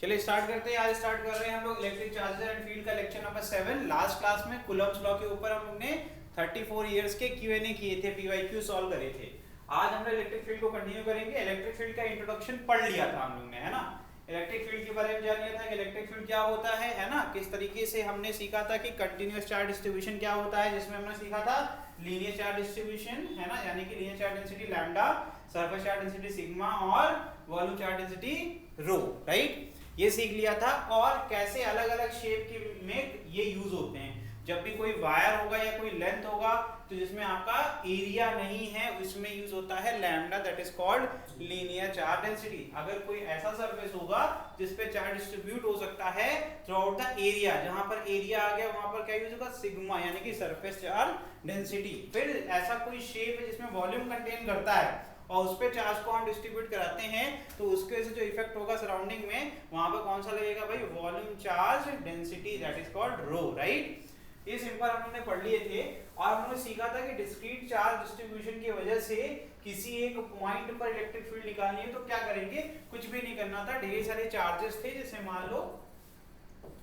चलिए स्टार्ट करते हैं। आज स्टार्ट कर रहे हैं हम लोग इलेक्ट्रिक चार्जेस एंड फील्ड का लेक्चर नंबर 7। लास्ट क्लास में कूलम्ब्स लॉ के ऊपर हम लोग ने 34 इयर्स के Q&A किए थे, PYQ सॉल्व करे थे। आज हम लोग इलेक्ट्रिक फील्ड को कंटिन्यू करेंगे। इलेक्ट्रिक फील्ड का इंट्रोडक्शन पढ़ लिया था हम लोग ने, है ना। इलेक्ट्रिक फील्ड के बारे में जान लिया था कि इलेक्ट्रिक फील्ड क्या होता है ना। किस तरीके से हमने सीखा था कि कंटिन्यूअस चार्ज डिस्ट्रीब्यूशन क्या होता है, जिसमें हमने सीखा था लीनियर चार्ज डिस्ट्रीब्यूशन, है ना, यानी कि linear charge density lambda, surface charge density sigma और volume charge density rho, right. ये सीख लिया था। और कैसे अलग अलग शेप के में ये यूज होते हैं। जब भी कोई वायर होगा या कोई लेंथ होगा तो जिसमें आपका एरिया नहीं है उसमें यूज होता है lambda, that is called linear charge density. अगर कोई ऐसा सरफेस होगा जिस पे चार्ज डिस्ट्रीब्यूट हो सकता है थ्रू आउट द एरिया, जहां पर एरिया आ गया वहां पर क्या यूज होगा, सिग्मा, यानी कि सरफेस चार्ज डेंसिटी। फिर ऐसा कोई शेप है जिसमें वॉल्यूम कंटेन करता है और उस पे चार्ज को हम डिस्ट्रीब्यूट कराते हैं तो उसके वजह से जो इफेक्ट होगा सराउंडिंग में वहां पे कौन सा लगेगा भाई, volume charge density, that is called rho, right. ये सिंपल हम लोगों ने पढ़ लिए थे। और हमने सीखा था कि डिस्क्रीट चार्ज डिस्ट्रीब्यूशन की वजह से किसी एक पॉइंट पर इलेक्ट्रिक फील्ड निकालनी है तो क्या करेंगे, कुछ भी नहीं करना था। ढेर सारे चार्जेस थे, जैसे मान लो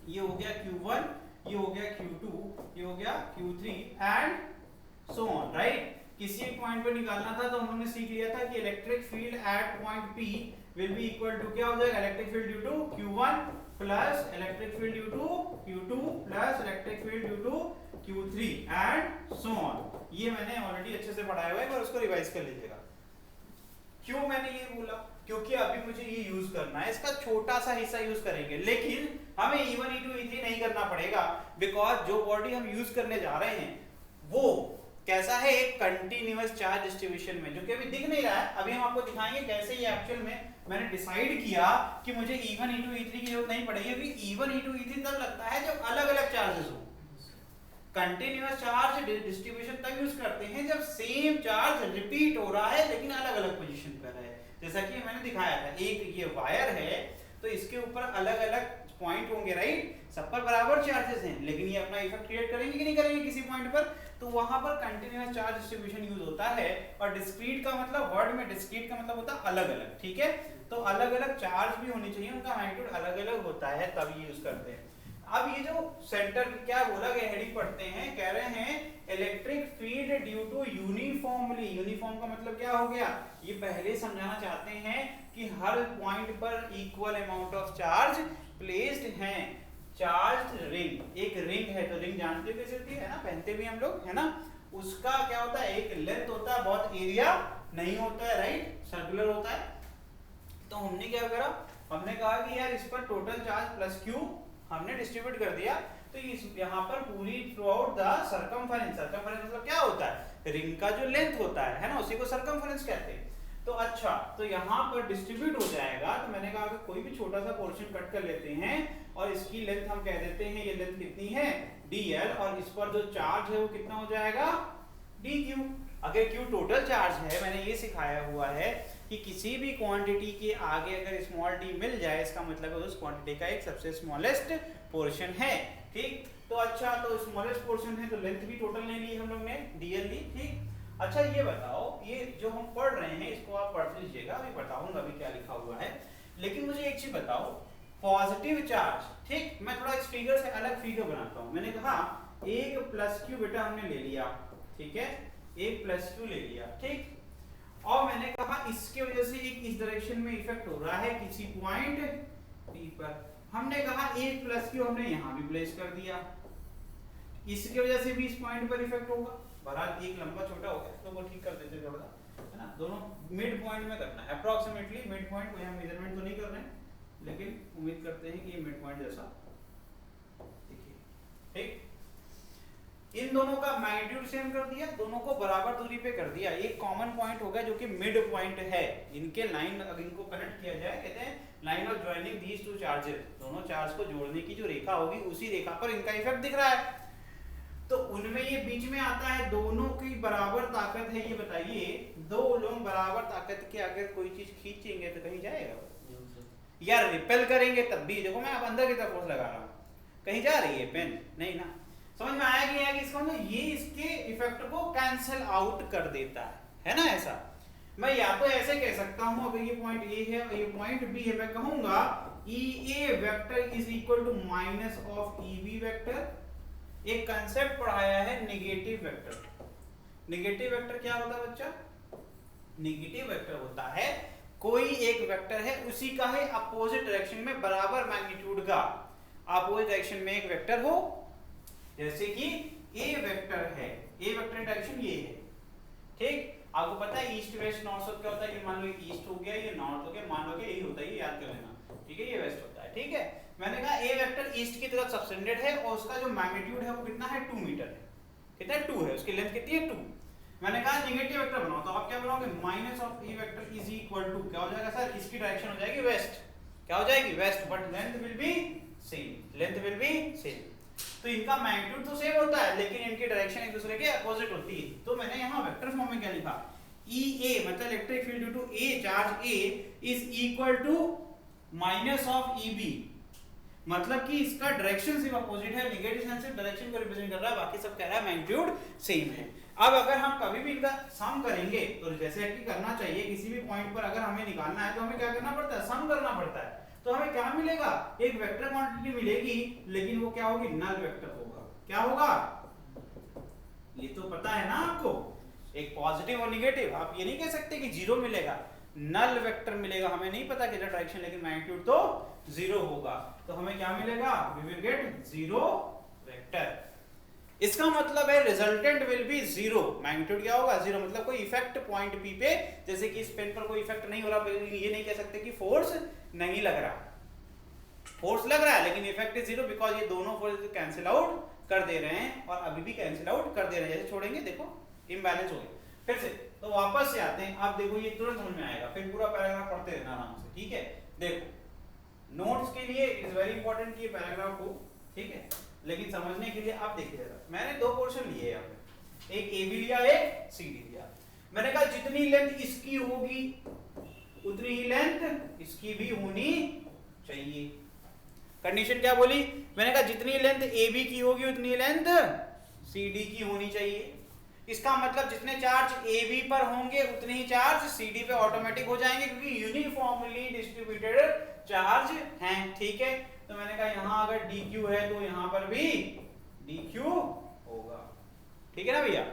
ये हो गया Q1, ये हो गया Q2, ये हो गया Q3 and so on, right. किसी एक पॉइंट पर निकालना था तो हमने सीख लिया था कि electric field at point P will be equal to क्या हो जाएगा, electric field due to Q1 plus electric field due to Q2 plus electric field due to Q3 and so on. ये मैंने ऑलरेडी अच्छे से पढ़ाया हुआ है, और उसको रिवाइज कर लीजिएगा। क्यों मैंने ये बोला, क्योंकि अभी मुझे ये यूज करना है, इसका छोटा सा हिस्सा यूज करेंगे, लेकिन हमें E1 E2 E3 नहीं करना पड़ेगा, बिकॉज जो बॉडी हम यूज करने जा रहे हैं वो कैसा है, एक कंटिन्यूअस चार्ज डिस्ट्रीब्यूशन में, जो कि अभी दिख नहीं रहा है। अभी हम आपको दिखाएंगे कैसे ये एक्चुअल में मैंने डिसाइड किया कि मुझे E1 E2 E3 की जरूरत नहीं पड़ेगी, क्योंकि E1 E2 E3 तब लगता है जब अलग अलग चार्जेस हो। कंटिन्यूअस चार्ज डिस्ट्रीब्यूशन तब यूज करते हैं जब सेम चार्ज रिपीट हो रहा है लेकिन अलग अलग पोजीशन पर है। जैसा कि मैंने दिखाया था, एक ये वायर है तो इसके ऊपर अलग अलग पॉइंट होंगे, राइट। सब पर बराबर चार्जेस हैं, लेकिन ये अपना इफेक्ट क्रिएट करेंगे कि नहीं करेंगे किसी पॉइंट पर, तो वहां पर कंटिन्यूअस चार्ज डिस्ट्रीब्यूशन यूज होता है। और डिस्क्रीट का मतलब, वर्ड में डिस्क्रीट का मतलब होता है अलग अलग, ठीक है। तो अलग अलग चार्ज भी होनी चाहिए, उनका मैग्नीट्यूड अलग अलग होता है, तब ये यूज करते हैं। अब ये जो सेंटर क्या बोला गया, हेडिंग पढ़ते हैं, कह रहे हैं electric field due to uniformly. Uniform का मतलब क्या हो गया, ये पहले समझाना चाहते हैं कि हर पॉइंट पर equal amount of charge placed हैं। चार्ज रिंग, एक रिंग है तो रिंग जानते हो कैसे होती है ना, पहनते भी हम लोग, है ना। उसका क्या होता है, एक लेंथ होता है, बहुत एरिया नहीं होता है, राइट, सर्कुलर होता है। तो हमने क्या करा, हमने कहा कि यार इस पर टोटल चार्ज प्लस Q हमने डिस्ट्रीब्यूट कर दिया, तो इस यहाँ पर पूरी through out the circumference, circumference मतलब क्या होता है, रिंग का जो लेंथ होता है ना, उसी को सर्कमफेरेंस कहते हैं। तो अच्छा, तो यहाँ पर डिस्ट्रीब्यूट हो जाएगा। तो मैंने कहा कि कोई भी छोटा सा पोर्शन कट कर लेते हैं और इसकी लेंथ हम कह देते हैं, ये लेंथ कितनी है dl, और इस पर जो चार्ज है वो कितना हो जाएगा dq। अगर q टोटल चार्ज है, मैंने ये सिखाया हुआ है कि किसी भी क्वांटिटी के आगे अगर स्मॉल d मिल जाए, इसका मतलब है उस क्वांटिटी का एक सबसे स्मॉलेस्ट पोर्शन है, ठीक। तो अच्छा, तो स्मॉलेस्ट पोर्शन है तो लेंथ भी टोटल नहीं ली हम लोग ने, dl ली, ठीक। अच्छा ये बताओ, ये जो हम पढ़ रहे हैं इसको आप पढ़ लीजिएगा, अभी बताऊंगा अभी क्या लिखा हुआ है। लेकिन मुझे एक चीज बताओ, पॉजिटिव चार्ज, ठीक, मैं थोड़ा इस फिगर से अलग फिगर बनाता हूं। मैंने कहा एक प्लस Q बेटा हमने ले लिया, ठीक है, एक प्लस Q ले लिया, ठीक। और मैंने कहा इसके वजह से एक इस डायरेक्शन में इफेक्ट हो रहा है किसी पॉइंट P पर। हमने कहा एक प्लस Q हमने यहां भी प्लेस कर दिया, इसकी वजह से भी इस पॉइंट पर इफेक्ट होगा। बहरहाल एक लंबा छोटा हो गया तो वो ठीक कर देते थोड़ा सा, है ना। दोनों मिड पॉइंट में करना है, अप्रोक्सीमेटली मिड पॉइंट, कोई हम मेजरमेंट तो नहीं कर रहे हैं, लेकिन उम्मीद करते हैं कि ये मिड पॉइंट जैसा देखिए, ठीक। इन दोनों का मैग्नीट्यूड सेम कर दिया, दोनों को बराबर दूरी पे कर दिया, एक कॉमन पॉइंट होगा जो कि मिड पॉइंट है। इनके लाइन, अगर इनको कनेक्ट किया जाए, कहते हैं line of joining these two charges, दोनों चार्ज को जोड़ने की जो रेखा होगी उसी रेखा पर इनका इफेक्ट दिख रहा है। तो उनमें ये बीच में आता है, दोनों की बराबर ताकत है। ये बताइए, दो लोग बराबर ताकत के अगर कोई चीज खींचेंगे तो कहीं जाएगा, या रिपेल करेंगे तब भी, देखो मैं अब अंदर की तरफ फोर्स लगा रहा हूँ, कहीं जा रही है पेन, नहीं ना। समझ में आया कि इसको ना, ये इसके इफेक्ट को कैंसिल आउट कर देता है ना। ऐसा मैं या तो ऐसे कह सकता हूं, अगर ये पॉइंट ए है और ये पॉइंट बी है, मैं कहूंगा E A vector is equal to minus of E B vector. एक कंसेप्ट पढ़ाया है नेगेटिव वेक्टर। नेगेटिव वेक्टर क्या होता है बच्चा? नेगेटिव वेक्टर होता है कोई एक वेक्टर है, उसी का है अपोजिट डायरेक्शन में बराबर मैग्नीट्यूड का अपोजिट डायरेक्शन में एक वेक्टर हो। जैसे कि ए वेक्टर है, ए वेक्टर डायरेक्शन ये है, ठीक। आपको पता है ईस्ट वेस्ट नॉर्थ साउथ क्या होता है? ये मान लो ये ईस्ट हो गया, ये नॉर्थ हो गया, मान लो कि यही होता है, ये याद कर लेना, ठीक है। ये वेस्ट होता है, ठीक है। मैंने कहा ए वेक्टर ईस्ट की तरफ सबटेंडेड है और उसका जो मैग्नीट्यूड है वो कितना है? 2 मीटर है। कितना? 2 है। उसकी लेंथ कितनी है? 2। मैंने कहा नेगेटिव वेक्टर बनाओ, तो आप क्या बनाओगे? Minus of a vector is equal to क्या हो जाएगा सर? इसकी डायरेक्शन हो जाएगी वेस्ट। क्या हो जाएगी? West, but length will be same. Length will be same. तो इनका मैग्नीट्यूड तो सेम होता है लेकिन इनकी डायरेक्शन एक दूसरे के अपोजिट होती है। तो मैंने यहाँ वेक्टर फॉर्म में क्या लिखा? ई ए मतलब electric field due to a charge A is equal to minus of E B. मतलब कि इसका डायरेक्शन सिर्फ अपोजिट है, नेगेटिव साइन से डायरेक्शन को रिप्रेजेंट कर रहा है, बाकी सब कह रहा है मैग्नीट्यूड सेम है। अब अगर हम कभी भी इनका सम करेंगे तो जैसे कि करना चाहिए, किसी भी पॉइंट पर अगर हमें निकालना है तो हमें क्या करना पड़ता है? सम करना पड़ता है। तो हमें क्या मिलेगा? एक वेक्टर क्वांटिटी मिलेगी, लेकिन वो क्या होगी? नल वेक्टर होगा। क्या होगा? ये तो पता है ना आपको, एक पॉजिटिव और नेगेटिव। आप ये नहीं कह सकते कि जीरो मिलेगा, नल वेक्टर मिलेगा। हमें नहीं पता किधर डायरेक्शन, लेकिन मैग्नीट्यूड तो जीरो होगा। तो हमें क्या मिलेगा? We will get zero vector. इसका मतलब है resultant will be zero. Magnitude क्या होगा? जीरो। मतलब कोई इफेक्ट पॉइंट पी पे, जैसे कि इस पेन पर कोई इफेक्ट नहीं हो रहा, ये नहीं कह सकते कि फोर्स नहीं लग रहा। फोर्स लग रहा है लेकिन इफेक्ट इज जीरो, बिकॉज ये दोनों फोर्स कैंसिल आउट कर दे रहे हैं और अभी भी कैंसिल आउट कर दे रहे हैं। जैसे छोड़ेंगे देखो इम्बैलेंस हो गया। फिर से तो वापस से आते हैं। आप देखो ये तुरंत समझ में आएगा, फिर पूरा पैराग्राफ पढ़ते रहना आराम से, ठीक है। देखो नोट्स के लिए इज वेरी इंपॉर्टेंट कि ये पैराग्राफ हो, ठीक है, लेकिन समझने के लिए आप देखिए जरा। मैंने दो पोर्शन लिए यहाँ पे, एक ए बी लिया, एक सी डी लिया। मैंने कहा जितनी लेंथ इसकी होगी उतनी ही लेंथ इसकी भी होनी चाहिए। कंडीशन क्या बोली? मैंने कहा जितनी लेंथ ए बी की होगी उतनी लेंथ सी डी की होनी चाहिए। इसका मतलब जितने चार्ज ए बी पर होंगे उतने ही चार्ज सी डी पे ऑटोमेटिक हो जाएंगे, क्योंकि यूनिफॉर्मली डिस्ट्रीब्यूटेड चार्ज हैं, ठीक है। तो मैंने कहा यहाँ अगर डी क्यू है तो यहाँ पर भी डी क्यू होगा, ठीक है ना भैया।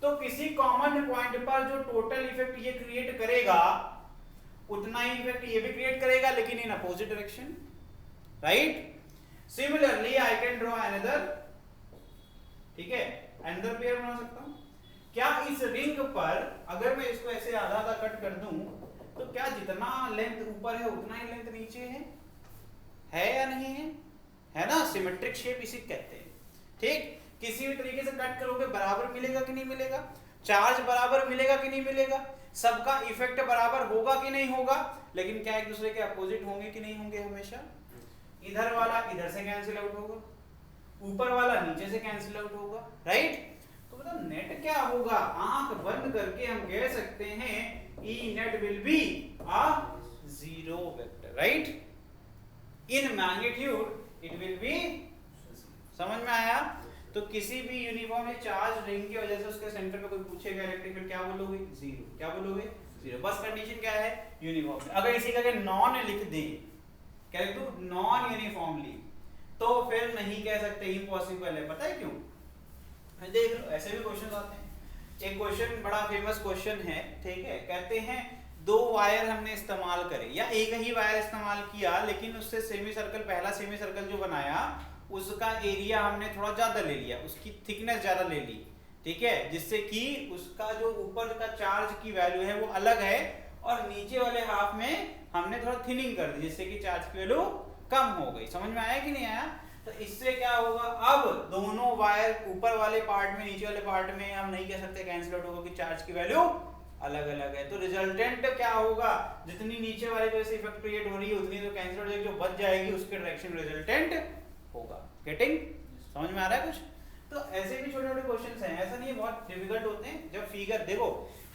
तो किसी कॉमन पॉइंट पर जो टोटल इफेक्ट ये क्रिएट करेगा उतना ही इफेक्ट ये भी क्रिएट करेगा, लेकिन in opposite direction, right. Similarly I can draw another, ठीक है, अनदर पेयर बना सकता हूं। क्या इस रिंग पर अगर मैं इसको ऐसे आधा आधा कट कर दूं तो क्या जितना लेंथ ऊपर है उतना ही लेंथ नीचे है या नहीं है? है ना, सिमेट्रिक शेप इसी कहते हैं, ठीक। किसी भी तरीके से कट करोगे बराबर मिलेगा कि नहीं मिलेगा? चार्ज बराबर मिलेगा कि नहीं मिलेगा? सबका इफेक्ट बराबर होगा कि नहीं होगा? लेकिन क्या एक दूसरे के अपोजिट होंगे कि नहीं होंगे? हमेशा इधर वाला इधर से कैंसिल आउट होगा, ऊपर वाला नीचे से कैंसिल आउट होगा, राइट। तो मतलब नेट क्या होगा? आंख बंद करके हम कह सकते हैं E net will be a zero vector, right. In magnitude it will be, समझ में आया? तो किसी भी यूनिफॉर्मली चार्ज रिंग की वजह से उसके सेंटर पे कोई पूछेगा इलेक्ट्रिक फील्ड, क्या बोलोगे? जीरो। क्या बोलोगे? जीरो। बस कंडीशन क्या है? यूनिफॉर्मली। अगर इसी का नॉन लिख दें, क्या लिख दूं? नॉन यूनिफॉर्मली, तो फिर नहीं कह सकते, इम्पॉसिबल है। पता है क्यों? देख लो ऐसे भी क्वेश्चन आते हैं। एक क्वेश्चन बड़ा फेमस क्वेश्चन है, ठीक है। कहते हैं दो वायर हमने इस्तेमाल करे या एक ही वायर इस्तेमाल किया, लेकिन उससे सेमी सर्कल, पहला सेमी सर्कल जो बनाया उसका एरिया हमने थोड़ा ज्यादा ले लिया, उसकी थिकनेस ज्यादा ले ली, ठीक है, जिससे कि उसका जो ऊपर का चार्ज की वैल्यू है वो अलग है और नीचे वाले हाफ में हमने थोड़ा थिनिंग कर दी, जिससे कि चार्ज की वैल्यू कम हो गई। समझ में आया कि नहीं आया? तो इससे क्या होगा? अब दोनों वायर ऊपर वाले पार्ट में नीचे वाले पार्ट में हम नहीं कह सकते कैंसिल आउट होगा कि चार्ज की वैल्यू अलग अलग है। तो रिजल्टेंट क्या होगा? जितनी नीचे वाले जो इफेक्ट क्रिएट हो रही है उतनी तो कैंसिल आउट हो जाएगी, जो बच जाएगी उसके डायरेक्शन रिजल्टेंट होगा। गेटिंग? समझ में आ रहा है कुछ? तो ऐसे भी छोटे छोटे क्वेश्चंस हैं, ऐसा नहीं है बहुत डिफिकल्ट होते हैं। जब फिगर देखो,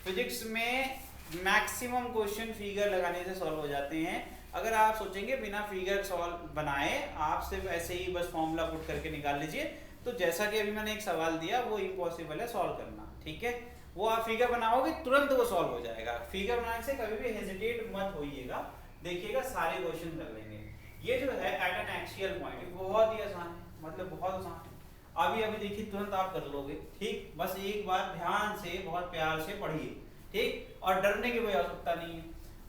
फिजिक्स में मैक्सिमम क्वेश्चन फिगर लगाने से सॉल्व हो जाते हैं। अगर आप सोचेंगे बिना फिगर सॉल्व बनाए आप सिर्फ ऐसे ही बस फॉर्मूला पुट करके निकाल लीजिए, तो जैसा कि अभी मैंने एक सवाल दिया वो इम्पॉसिबल है सॉल्व करना, ठीक है। वो आप फिगर बनाओगे तुरंत वो सॉल्व हो जाएगा। फिगर बनाने से कभी भी हेजिटेट मत होइएगा, देखिएगा सारे क्वेश्चन कर लेंगे। ये जो है एट एन एक्सियल पॉइंट, बहुत ही आसान है, मतलब बहुत आसान है। अभी अभी देखिए तुरंत आप कर लोगे, ठीक। बस एक बार ध्यान से बहुत प्यार से पढ़िए, ठीक, और डरने की कोई आवश्यकता नहीं है।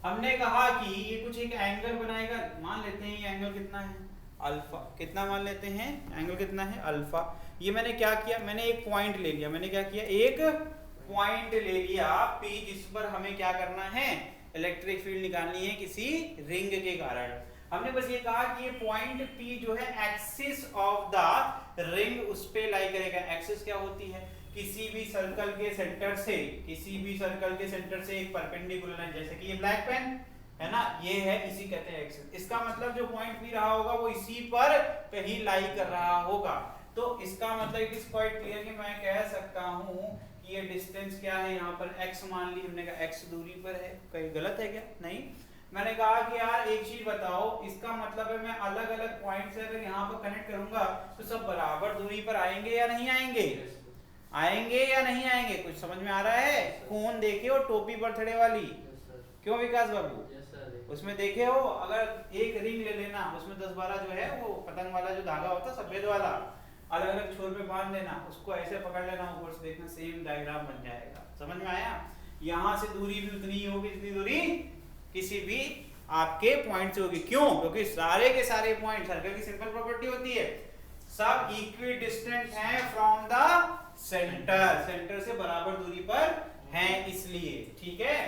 हमने कहा कि ये कुछ एक एंगल बनाएगा, मान लेते हैं ये एंगल कितना है, अल्फा। कितना मान लेते हैं, एंगल कितना है, अल्फा। ये मैंने क्या किया, मैंने एक पॉइंट ले लिया, मैंने क्या किया, एक पॉइंट ले लिया P, जिस पर हमें क्या करना है, इलेक्ट्रिक फील्ड निकालनी है किसी रिंग के कारण। हमने बस ये कहा कि ये पॉइंट P जो है एक्सिस ऑफ द रिंग उस पे लाई करेगा। एक्सिस क्या होती है, किसी भी सर्कल के सेंटर से, किसी भी सर्कल के सेंटर से एक परपेंडिकुलर लाइन, जैसे कि ये ब्लैक पेन है ना, ये है, इसी कहते हैं एक्सिस। इसका मतलब जो पॉइंट P रहा होगा वो इसी पर कहीं लाई कर रहा होगा। तो इसका मतलब इट इज क्वाइट क्लियर कि मैं कह सकता हूं कि ये डिस्टेंस क्या है, यहाँ पर x मान ली, हमने कहा x दूरी पर है। कहीं गलत है क्या, नहीं। मैंने कहा कि यार एक चीज बताओ, इसका मतलब है मैं अलग अलग पॉइंट से अगर यहाँ पर कनेक्ट करूंगा तो सब बराबर दूरी पर आएंगे या नहीं आएंगे, आएंगे या नहीं आएंगे, कुछ समझ में आ रहा है। खून देखे हो टोपी बर्थडे वाली, क्यों विकास बाबू, उसमें देखे हो, अगर एक रिंग ले लेना, उसमें 10-12 जो है वो पतंग वाला जो धागा होता है सफेद वाला, अलग अलग छोर पे बांध लेना, उसको ऐसे पकड़ लेना, ऊपर से देखना सेम डायग्राम बन जाएगा। समझ में आया। यहाँ से दूरी भी उतनी ही होगी जितनी दूरी किसी भी आपके पॉइंट से होगी। क्यों, क्योंकि सारे के सारे पॉइंट, सर्कल की सिंपल प्रॉपर्टी होती है, सब इक्वी डिस्टेंट हैं फ्रॉम द सेंटर, सेंटर से बराबर दूरी पर हैं, इसलिए। ठीक है,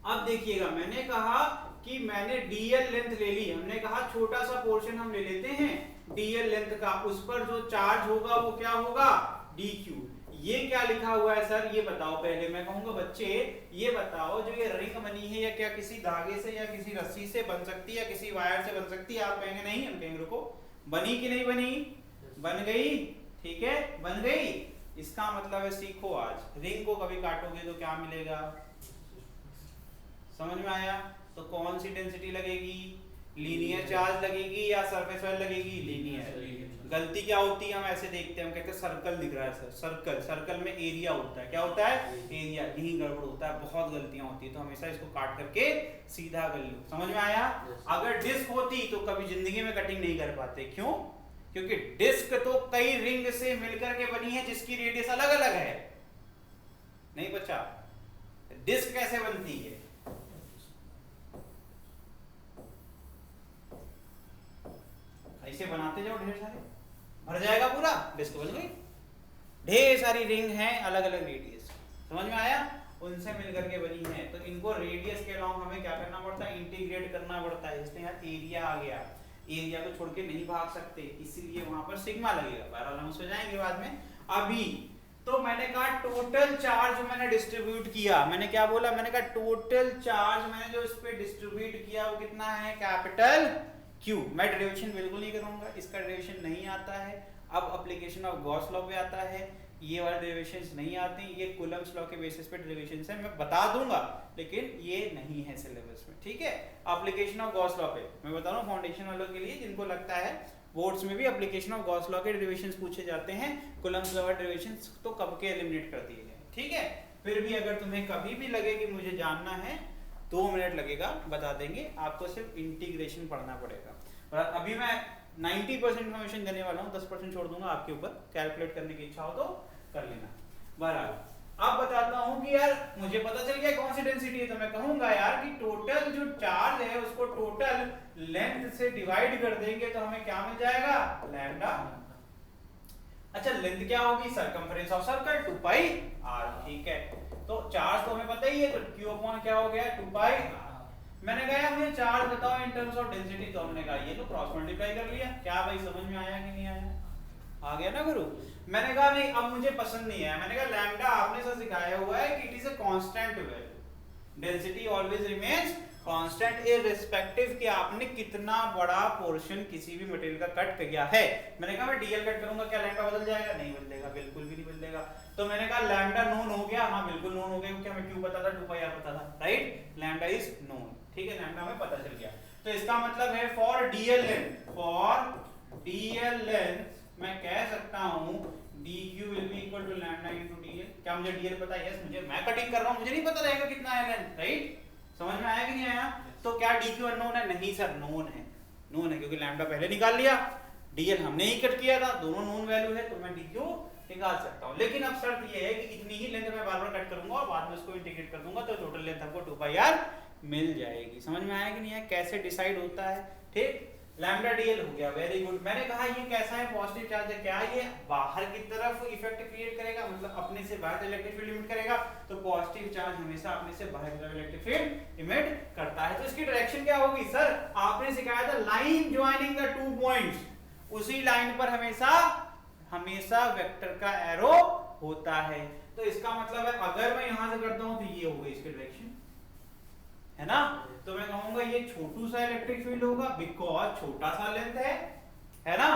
अब देखिएगा, मैंने कहा कि मैंने डीएल लेंथ ले ली। हमने कहा छोटा सा पोर्शन हम ले लेते हैं डीएल लेंथ का, उस पर जो चार्ज होगा वो क्या होगा, डीक्यू। ये क्या लिखा हुआ है सर, ये बताओ पहले। मैं कहूंगा बच्चे ये बताओ, जो ये रिंग बनी है, या क्या किसी धागे से या किसी रस्सी से बन सकती है या किसी वायर से बन सकती है। आप कहेंगे नहीं, हम कहेंगे रुको, बनी कि नहीं बनी, बन गई। ठीक है, बन गई। इसका मतलब है सीखो, आज रिंग को कभी काटोगे तो क्या मिलेगा, समझ में आया। तो कौन सी डेंसिटी लगेगी, लीनियर चार्ज लगेगी या सरफेस वाली लगेगी, लीनियर। गलती क्या होती है, हम ऐसे देखते हैं, हम कहते हैं सर्कल दिख रहा है सर, सर्कल, सर्कल में एरिया होता है, क्या होता है, एरिया, यही गड़बड़ होता है, बहुत गलतियां होती है। तो हमेशा इसको काट करके सीधा कर लो, समझ में आया। अगर डिस्क होती तो कभी जिंदगी में कटिंग नहीं कर पाते, क्यों, क्योंकि डिस्क तो कई रिंग से मिलकर के बनी है जिसकी रेडियस अलग अलग है। नहीं बच्चा, डिस्क कैसे बनती है, ऐसे बनाते जाओ, ढेर सारे भर जाएगा पूरा, डिस्क बन गई। ढेर सारी रिंग हैं अलग अलग रेडियस, समझ में आया, उनसे मिलकर के बनी है। तो इनको रेडियस के अलावा हमें क्या करना पड़ता है, इंटीग्रेट करना पड़ता है। इसमें यहाँ एरिया आ गया, एरिया को छोड़ के नहीं भाग सकते, इसीलिए वहां पर सिग्मा लगेगा। बहरहाल हम उसमें जाएंगे बाद में। अभी तो मैंने कहा टोटल चार्ज मैंने डिस्ट्रीब्यूट किया, मैंने क्या बोला, मैंने कहा टोटल चार्ज मैंने जो इस पे डिस्ट्रीब्यूट किया वो कितना है, कैपिटल क्यू। मैं डेरिवेशन बिल्कुल नहीं करूंगा, इसका डेरिवेशन नहीं आता है। अब एप्लीकेशन ऑफ गॉस लॉ पे आता है, ये वाले डेरिवेशंस नहीं आते, ये कूलम्स लॉ के बेसिस पे डेरिवेशंस है, मैं बता दूंगा, लेकिन ये नहीं है सिलेबस में। ठीक है, एप्लीकेशन ऑफ गॉस लॉ पे मैं बता रहा हूँ, फाउंडेशन वालों के लिए जिनको लगता है बोर्ड्स में भी एप्लीकेशन ऑफ गॉस लॉ के डेरिवेशंस पूछे जाते हैं, कूलम्स लॉ डेरिवेशंस तो कब के एलिमिनेट कर दिए गए। ठीक है, फिर भी अगर तुम्हें कभी भी लगे कि मुझे जानना है, 2 मिनट लगेगा, बता देंगे आपको, सिर्फ इंटीग्रेशन पढ़ना पड़ेगा। और अभी मैं 90% इन्फॉर्मेशन देने वाला हूँ, 10% छोड़ दूंगा आपके ऊपर, कैलकुलेट करने की इच्छा हो तो कर लेना। बहरहाल अब बताता हूँ कि यार मुझे पता चल गया कौन सी डेंसिटी है, तो मैं कहूंगा यार कि टोटल जो चार्ज है उसको टोटल लेंथ से डिवाइड कर देंगे तो हमें क्या मिल जाएगा, लैम्डा। अच्छा, लेंथ क्या होगी, circumference of circle 2 pi r। ठीक है, तो चार्ज तो हमें पता ही है, तो q अपॉन क्या हो गया, 2 पाई r। मैंने कहा मुझे चार्ज बताओ इन टर्म्स ऑफ डेंसिटी, तो हमने कहा ये तो क्रॉस मल्टीप्लाई कर लिया। क्या भाई समझ में आया कि नहीं आया, आ गया ना गुरु। मैंने कहा नहीं, अब मुझे पसंद नहीं आया। मैंने कहा लैम्डा आपने सर सिखाया हुआ है कि it is a constant value, density always remains constant irrespective कि आपने कितना बड़ा पोर्शन किसी भी मटेरियल का कट किया है। मैंने कहा मैं डीएल कट करूंगा, क्या लैम्डा बदल जाएगा, नहीं बदलेगा, बिल्कुल भी नहीं बदलेगा। तो मैंने कहा लैम्डा नोन हो गया, हाँ बिल्कुल नोन हो गया, क्योंकि हमें क्यों पता था, 2 पाई r पता था, राइट, लैम्डा इज नोन। ठीक है, लैम्डा हमें पता चल गया। तो इसका मतलब है for DL length, for DL length मैं कह सकता हूं dq will be equal to lambda into dl। क्या मुझे dl पता है, यस मुझे, मैं कटिंग कर रहा हूं, मुझे नहीं पता रहेगा कितना है लेंथ, राइट, समझ में आया कि नहीं आया। तो क्या dq अननोन है, नहीं सर नोन है, नोन है क्योंकि लैम्डा पहले निकाल लिया, डीएल हमने ही कट किया था, दोनों नोन वैल्यू है तो मैं डीक्यू निकाल सकता हूं। लेकिन अब शर्त ये है कि इतनी ही लेंथ मैं बार बार कट करूंगा और बाद में उसको इंटीग्रेट कर दूंगा तो टोटल लेंथ हमको 2πr मिल जाएगी। समझ में आया कि नहीं है कैसे डिसाइड होता है? ठीक, लैम्डा डीएल हो गया, वेरी गुड। मैंने कहा ये कैसा है, पॉजिटिव चार्ज है, क्या ये बाहर की तरफ इफेक्ट क्रिएट करेगा, मतलब अपने से बाहर इलेक्ट्रिक फील्ड इमिट करेगा, तो पॉजिटिव चार्ज हमेशा अपने से बाहर की तरफ इलेक्ट्रिक फील्ड इमिट करता है। तो इसकी डायरेक्शन क्या होगी? सर आपने सिखाया था line joining the two points, उसी लाइन पर हमेशा वेक्टर का एरो होता है। तो इसका मतलब है अगर मैं यहां से करता हूं तो ये होगी इसकी डायरेक्शन, है ना? तो मैं कहूंगा ये छोटू सा इलेक्ट्रिक फील्ड होगा बिकॉज छोटा सा लेंथ है ना?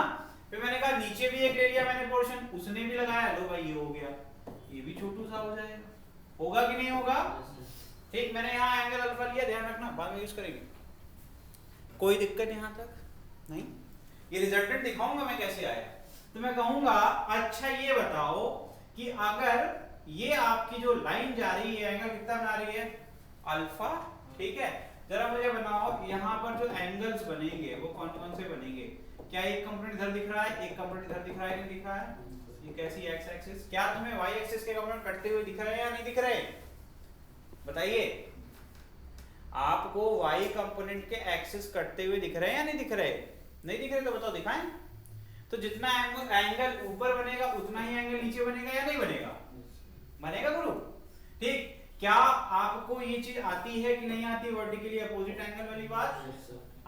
फिर मैंने कहा नीचे भी एक ले लिया मैंने पोर्शन, उसने भी लगाया, लो भाई ये हो गया, ये भी छोटू सा हो जाएगा। होगा कि नहीं होगा? ठीक, मैंने यहाँ एंगल अल्फा लिया, ध्यान रखना बाद में यूज करेंगे। कोई दिक्कत यहां तक नहीं? ये रिजल्टेंट दिखाऊंगा मैं कैसे आया। तो मैं कहूंगा अच्छा ये बताओ कि अगर ये आपकी जो लाइन जा रही है एंगल कितना बना रही है? अल्फा, ठीक है? जरा मुझे बनाओ यहाँ पर जो एंगल्स बनेंगे वो कौन कौन से बनेंगे? क्या एक कंपोनेंट इधर दिख रहा है, एक कंपोनेंट इधर दिख रहा है, नहीं दिख रहा है? ये कैसी एक्स एक्सिस? क्या तुम्हें वाई एक्सिस के कंपोनेंट कटते हुए दिख रहे हैं या नहीं दिख रहे? बताइए, आपको वाई कंपोनेंट के एक्सिस कटते हुए दिख रहे हैं या नहीं दिख रहे? नहीं दिख रहे तो बताओ, दिखाएं। तो जितना एंगल ऊपर बनेगा उतना ही एंगल नीचे बनेगा या नहीं बनेगा? बनेगा गुरु। ठीक, क्या आपको ये चीज आती है कि नहीं आती? वर्टिकली अपोजिट एंगल वाली बात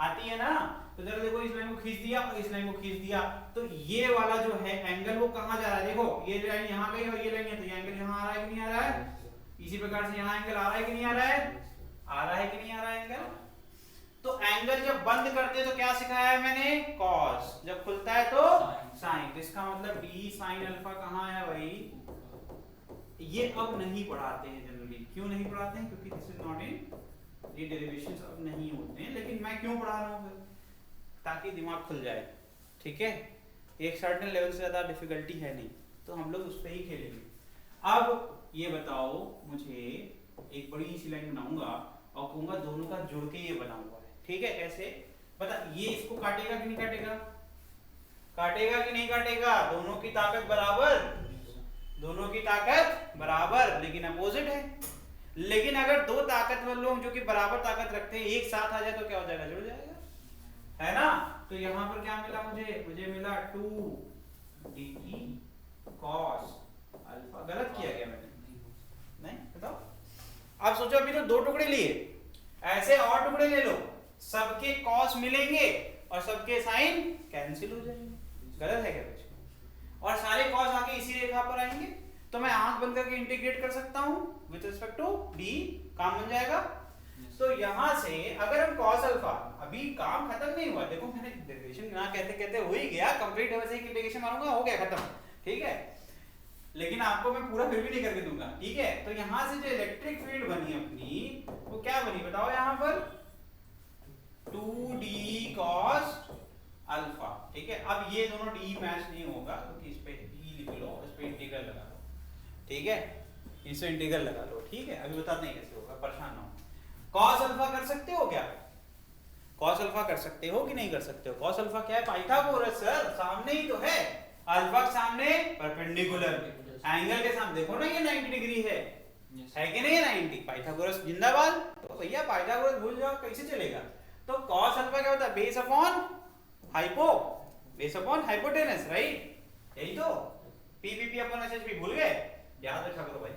आती है ना? तो जरा देखो, इस लाइन को खींच दिया और इस लाइन को खींच दिया, तो ये वाला जो है एंगल वो कहां जा रहा है? देखो ये लाइन यहां गई और ये लाइन है, तो ये एंगल यहां आ रहा है कि नहीं आ रहा है? इसी प्रकार से यहां एंगल आ रहा है कि नहीं आ रहा है? आ रहा है कि नहीं आ रहा है एंगल? तो एंगल जब बंद करते हैं तो क्या सिखाया है मैंने? कॉस, जब खुलता है तो साइन। तो इसका मतलब डी साइन अल्फा कहां है भाई? ये अब नहीं पढ़ाते हैं जनरली। क्यों नहीं पढ़ाते हैं? क्योंकि दिस इज नॉट इन, ये डेरिवेशंस अब नहीं होते हैं। लेकिन मैं क्यों पढ़ा रहा हूं? ताकि दिमाग खुल जाए, ठीक है? एक सर्टेन लेवल से ज्यादा डिफिकल्टी है नहीं, तो हम लोग उस पर ही खेलेंगे। अब ये बताओ मुझे, एक बड़ी सी लाइन बनाऊंगा और कहूंगा दोनों का जुड़ के ये बना हुआ है, ठीक है? ऐसे बता, ये इसको काटेगा कि नहीं काटेगा? काटेगा कि नहीं काटेगा? दोनों की ताकत बराबर, दोनों की ताकत बराबर, लेकिन अपोजिट है। लेकिन अगर दो ताकतवर लोग जो कि बराबर ताकत रखते हैं एक साथ आ जाए तो क्या हो जाएगा? जुड़ जाएगा, है ना? तो यहां पर क्या मिला मुझे मिला 2d cos अल्फा। गलत किया गया मैंने? नहीं, बताओ। अब सोचो, अभी तो दो टुकड़े लिए, ऐसे और टुकड़े ले लो, सबके cos मिलेंगे और सबके साइन कैंसिल हो जाएंगे। गलत है क्या कुछ? और सारे cos आके इसी रेखा पर आएंगे, तो मैं आंख बंद करके इंटीग्रेट कर सकता हूं विद रिस्पेक्ट टू d, काम बन जाएगा। तो यहां से अगर हम cos अल्फा, अभी काम खत्म नहीं हुआ, देखो मैंने डेरिवेशन ना कहते कहते हो ही गया कंप्लीट, वैसे ही इंटीग्रेशन मारूंगा, हो गया खत्म, ठीक है? लेकिन आपको मैं पूरा फिर भी नहीं करके दूंगा, ठीक है? तो यहां से जो इलेक्ट्रिक फील्ड बनी अपनी, वो क्या बनी बताओ? यहां पर 2d cos अल्फा, ठीक है? अब ये दोनों d मैच नहीं होगा तो इस पे d लिख लो, इस पे इंटीग्रल लगा लो, ठीक है? इस पे इंटीग्रल लगा लो, ठीक है? अभी बताते हैं कैसे होगा, परेशान ना हो। cos अल्फा कर सकते हो क्या? cos अल्फा कर सकते हो कि नहीं कर सकते हो? cos अल्फा क्या है? पाइथागोरस सर, सामने ही तो है, अल्फा के सामने परपेंडिकुलर, एंगल के सामने देखो ना ये 90 डिग्री है, है कि नहीं? 90, पाइथागोरस जिंदाबाद। तो भैया पाइथागोरस भूल जाओ, कैसे चलेगा? तो cos अल्फा क्या होता है? Base upon hypo, base upon hypotenuse, right? यही तो, पीपीपी अपॉन एचएचपी भूल गए? याद रखा करो भाई।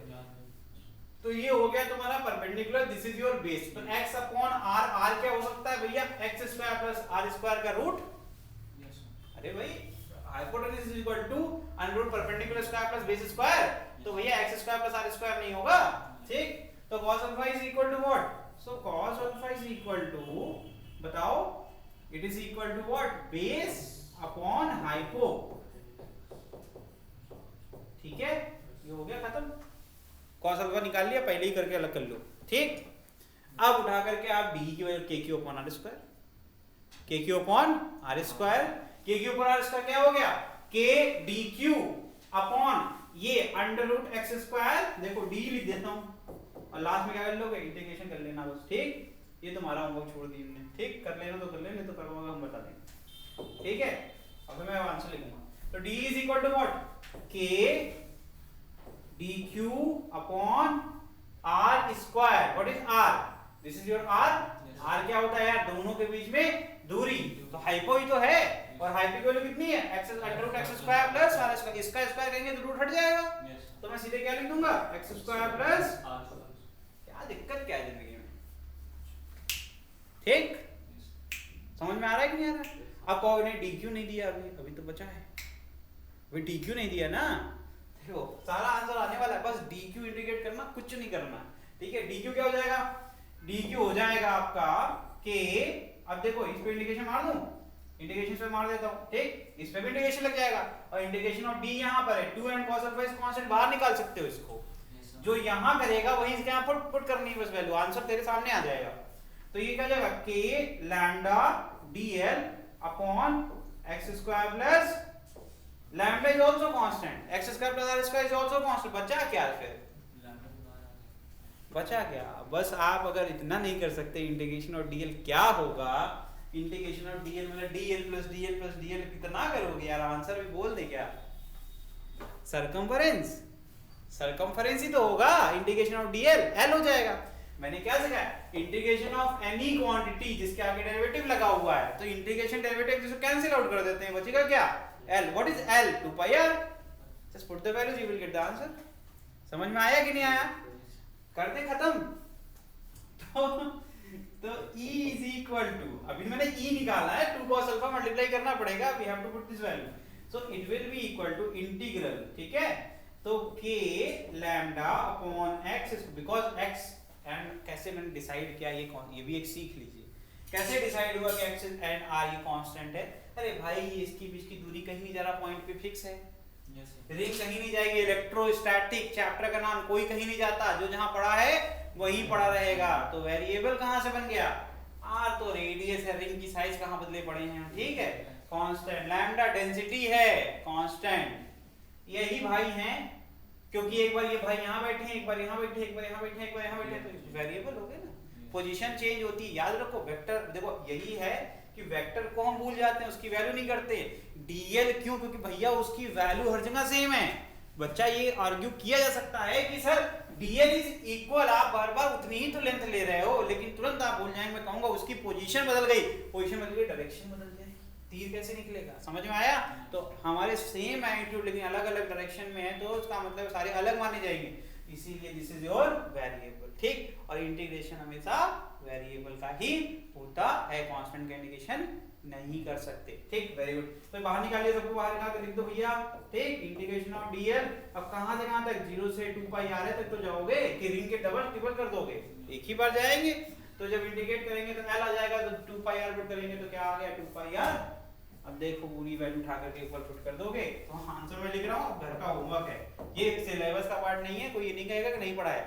तो ये हो गया तुम्हारा perpendicular, this is your base. तो x अपॉन r, r क्या हो सकता है भैया? x square plus r square का रूट। अरे भाई hypotenuse is equal to under root perpendicular square plus base square, तो भैया x square plus r square नहीं होगा, ठीक? तो cos alpha is equal to what? So cos alpha is equal to, बताओ, it is equal to what? Base upon hypo, ठीक है? ये हो गया खत्म। cos अल्फा निकाल लिया, पहले ही करके अलग कर लो, ठीक? अब उठा करके आप d की वजह kq upon r square, kq upon r square, kq upon r square क्या हो गया? k dq अपॉन ये अंडर रूट x स्क्वायर, देखो d लिख देता हूं और लास्ट में क्या कर लोगे? इंटीग्रेशन कर लेना बस, ठीक? ये तुम्हारा होमवर्क छोड़ दी हमने, ठीक, कर लेना तो कर लेना, तो करवाओगे हम बता देंगे, ठीक है। अब मैं आंसर लिखूंगा, तो D is equal to what, K dq upon r square. What is r, this is your r। r क्या होता है यार, दोनों के बीच में दूरी, तो हाइपो ही तो है, और हाइपो की वैल्यू कितनी है, x under root x square plus r square, इसका स्क्वायर करेंगे तो रूट हट जाएगा, तो मैं सीधे क्या लिख दूंगा, x स्क्वायर प्लस r। क्या दिक्कत क्या है जिंदगी में, ठीक, समझ में आ रहा है कि नहीं आ रहा है। अब कहोगे नहीं dq नहीं दिया, अभी तो बचा है, अभी dq नहीं दिया ना, देखो सारा आंसर आने वाला है, बस dq इंटीग्रेट करना, कुछ नहीं करना, ठीक है। dq क्या हो जाएगा, dq हो जाएगा आपका k, अब देखो इस पे इंटीग्रेशन मार दूं, इंटीग्रेशन पे मार देता हूं, ठीक, इस पे भी इंटीग्रेशन लग जाएगा, और इंटीग्रेशन ऑफ d यहां पर है 2 and cos अल्फा इस कांस्टेंट बाहर निकाल सकते हो इसको, जो यहां करेगा वही इसके यहां पुट करनी है बस वैल्यू, आंसर तेरे सामने आ जाएगा। तो ये क्या जाएगा, k lambda dl upon x square plus lambda is also constant, x square plus r square is also constant, बचा क्या फिर, बचा क्या, बस आप अगर इतना नहीं कर सकते इंटीग्रेशन ऑफ dl क्या होगा, इंटीग्रेशन ऑफ dl मतलब dl plus dl plus dl कितना करोगे यार, आंसर भी बोल दे क्या, सरकमफेरेंस, सरकमफेरेंस ही तो होगा, इंटीग्रेशन ऑफ dl l हो जाएगा। मैंने क्या सिखाया, इंटीग्रेशन ऑफ एनी क्वांटिटी जिसके आगे डेरिवेटिव लगा हुआ है, तो इंटीग्रेशन डेरिवेटिव जिसको कैंसिल आउट कर देते हैं, बचेगा क्या, l। What is l, 2 pi r, just put the values you will get the answer. समझ में आया कि नहीं आया, कर दे खत्म। तो E इज इक्वल टू, अभी मैंने E निकाला है, 2 cos अल्फा मल्टीप्लाई करना पड़ेगा, we have to put this value, so it will be equal to integral, ठीक है, तो k lambda upon x, because x and कैसे मैंने डिसाइड किया, ये भी एक सीख लीजिए, कैसे डिसाइड हुआ कि x एंड r ये कांस्टेंट है। अरे भाई इसकी बीच की दूरी कहीं नहीं जा रहा, पॉइंट पे फिक्स है, रिंग कहीं नहीं जाएगी, इलेक्ट्रोस्टैटिक चैप्टर का नाम कोई कहीं नहीं जाता, जो जहां पढ़ा है वहीं पढ़ा रहेगा। तो वेरिएबल कहां से बन गया, r तो रेडियस है, रिंग की साइज कहां बदले पड़े हैं, ठीक है, कांस्टेंट, लैम्डा डेंसिटी है कांस्टेंट, यही भाई हैं, क्योंकि एक बार ये भाई यहाँ बैठे हैं, एक बार यहाँ बैठे हैं, एक बार यहाँ बैठे हैं, एक बार यहाँ बैठे हैं, तो वेरिएबल हो गए ना, पोजीशन चेंज होती है, याद रखो। वेक्टर देखो यही है कि वेक्टर को हम भूल जाते हैं, उसकी वैल्यू नहीं करते, डीएल क्यों, क्योंकि भैया उसकी वैल्यू हर जगह सेम है। बच्चा ये आर्ग्यू किया जा सकता है कि सर डीएल इज इक्वल, आप बार बार उतनी ही तो लेंथ ले रहे हो, लेकिन तुरंत आप भूल जाएंगे, मैं कहूंगा उसकी पोजीशन बदल गई, पोजीशन बदल गई, डायरेक्शन बदल जाएगी, तीर कैसे निकलेगा, समझ में आया। तो हमारे सेम मैग्नीट्यूड लेकिन अलग अलग डायरेक्शन में है, तो उसका मतलब सारे अलग माने जाएंगे, इसीलिए दिस इज योर वेरिएबल, ठीक। और इंटीग्रेशन हमेशा वेरिएबल का ही होता है, कांस्टेंट का इंटीग्रेशन नहीं कर सकते, ठीक, वेरी गुड। तो बाहर निकालिए, सबको बाहर निकाल के लिख दो भैया, ठीक, इंटीग्रेशन ऑफ डीएल, अब कहां से कहां तक, 0 से 2 पाई आर तक तो जाओगे कि रिंग के डबल ट्रिपल कर दोगे, एक ही बार जाएंगे, तो जब इंटीग्रेट करेंगे तो एल आ जाएगा, तो 2 पाई आर पुट करेंगे तो क्या आ गया, 2 पाई आर। अब देखो पूरी वैल्यू उठा करके ऊपर पुट कर दोगे, तो आंसर मैं लिख रहा हूँ, घर का होमवर्क है, ये सिलेबस का पार्ट नहीं है, कोई ये नहीं कहेगा कि नहीं पढ़ा है,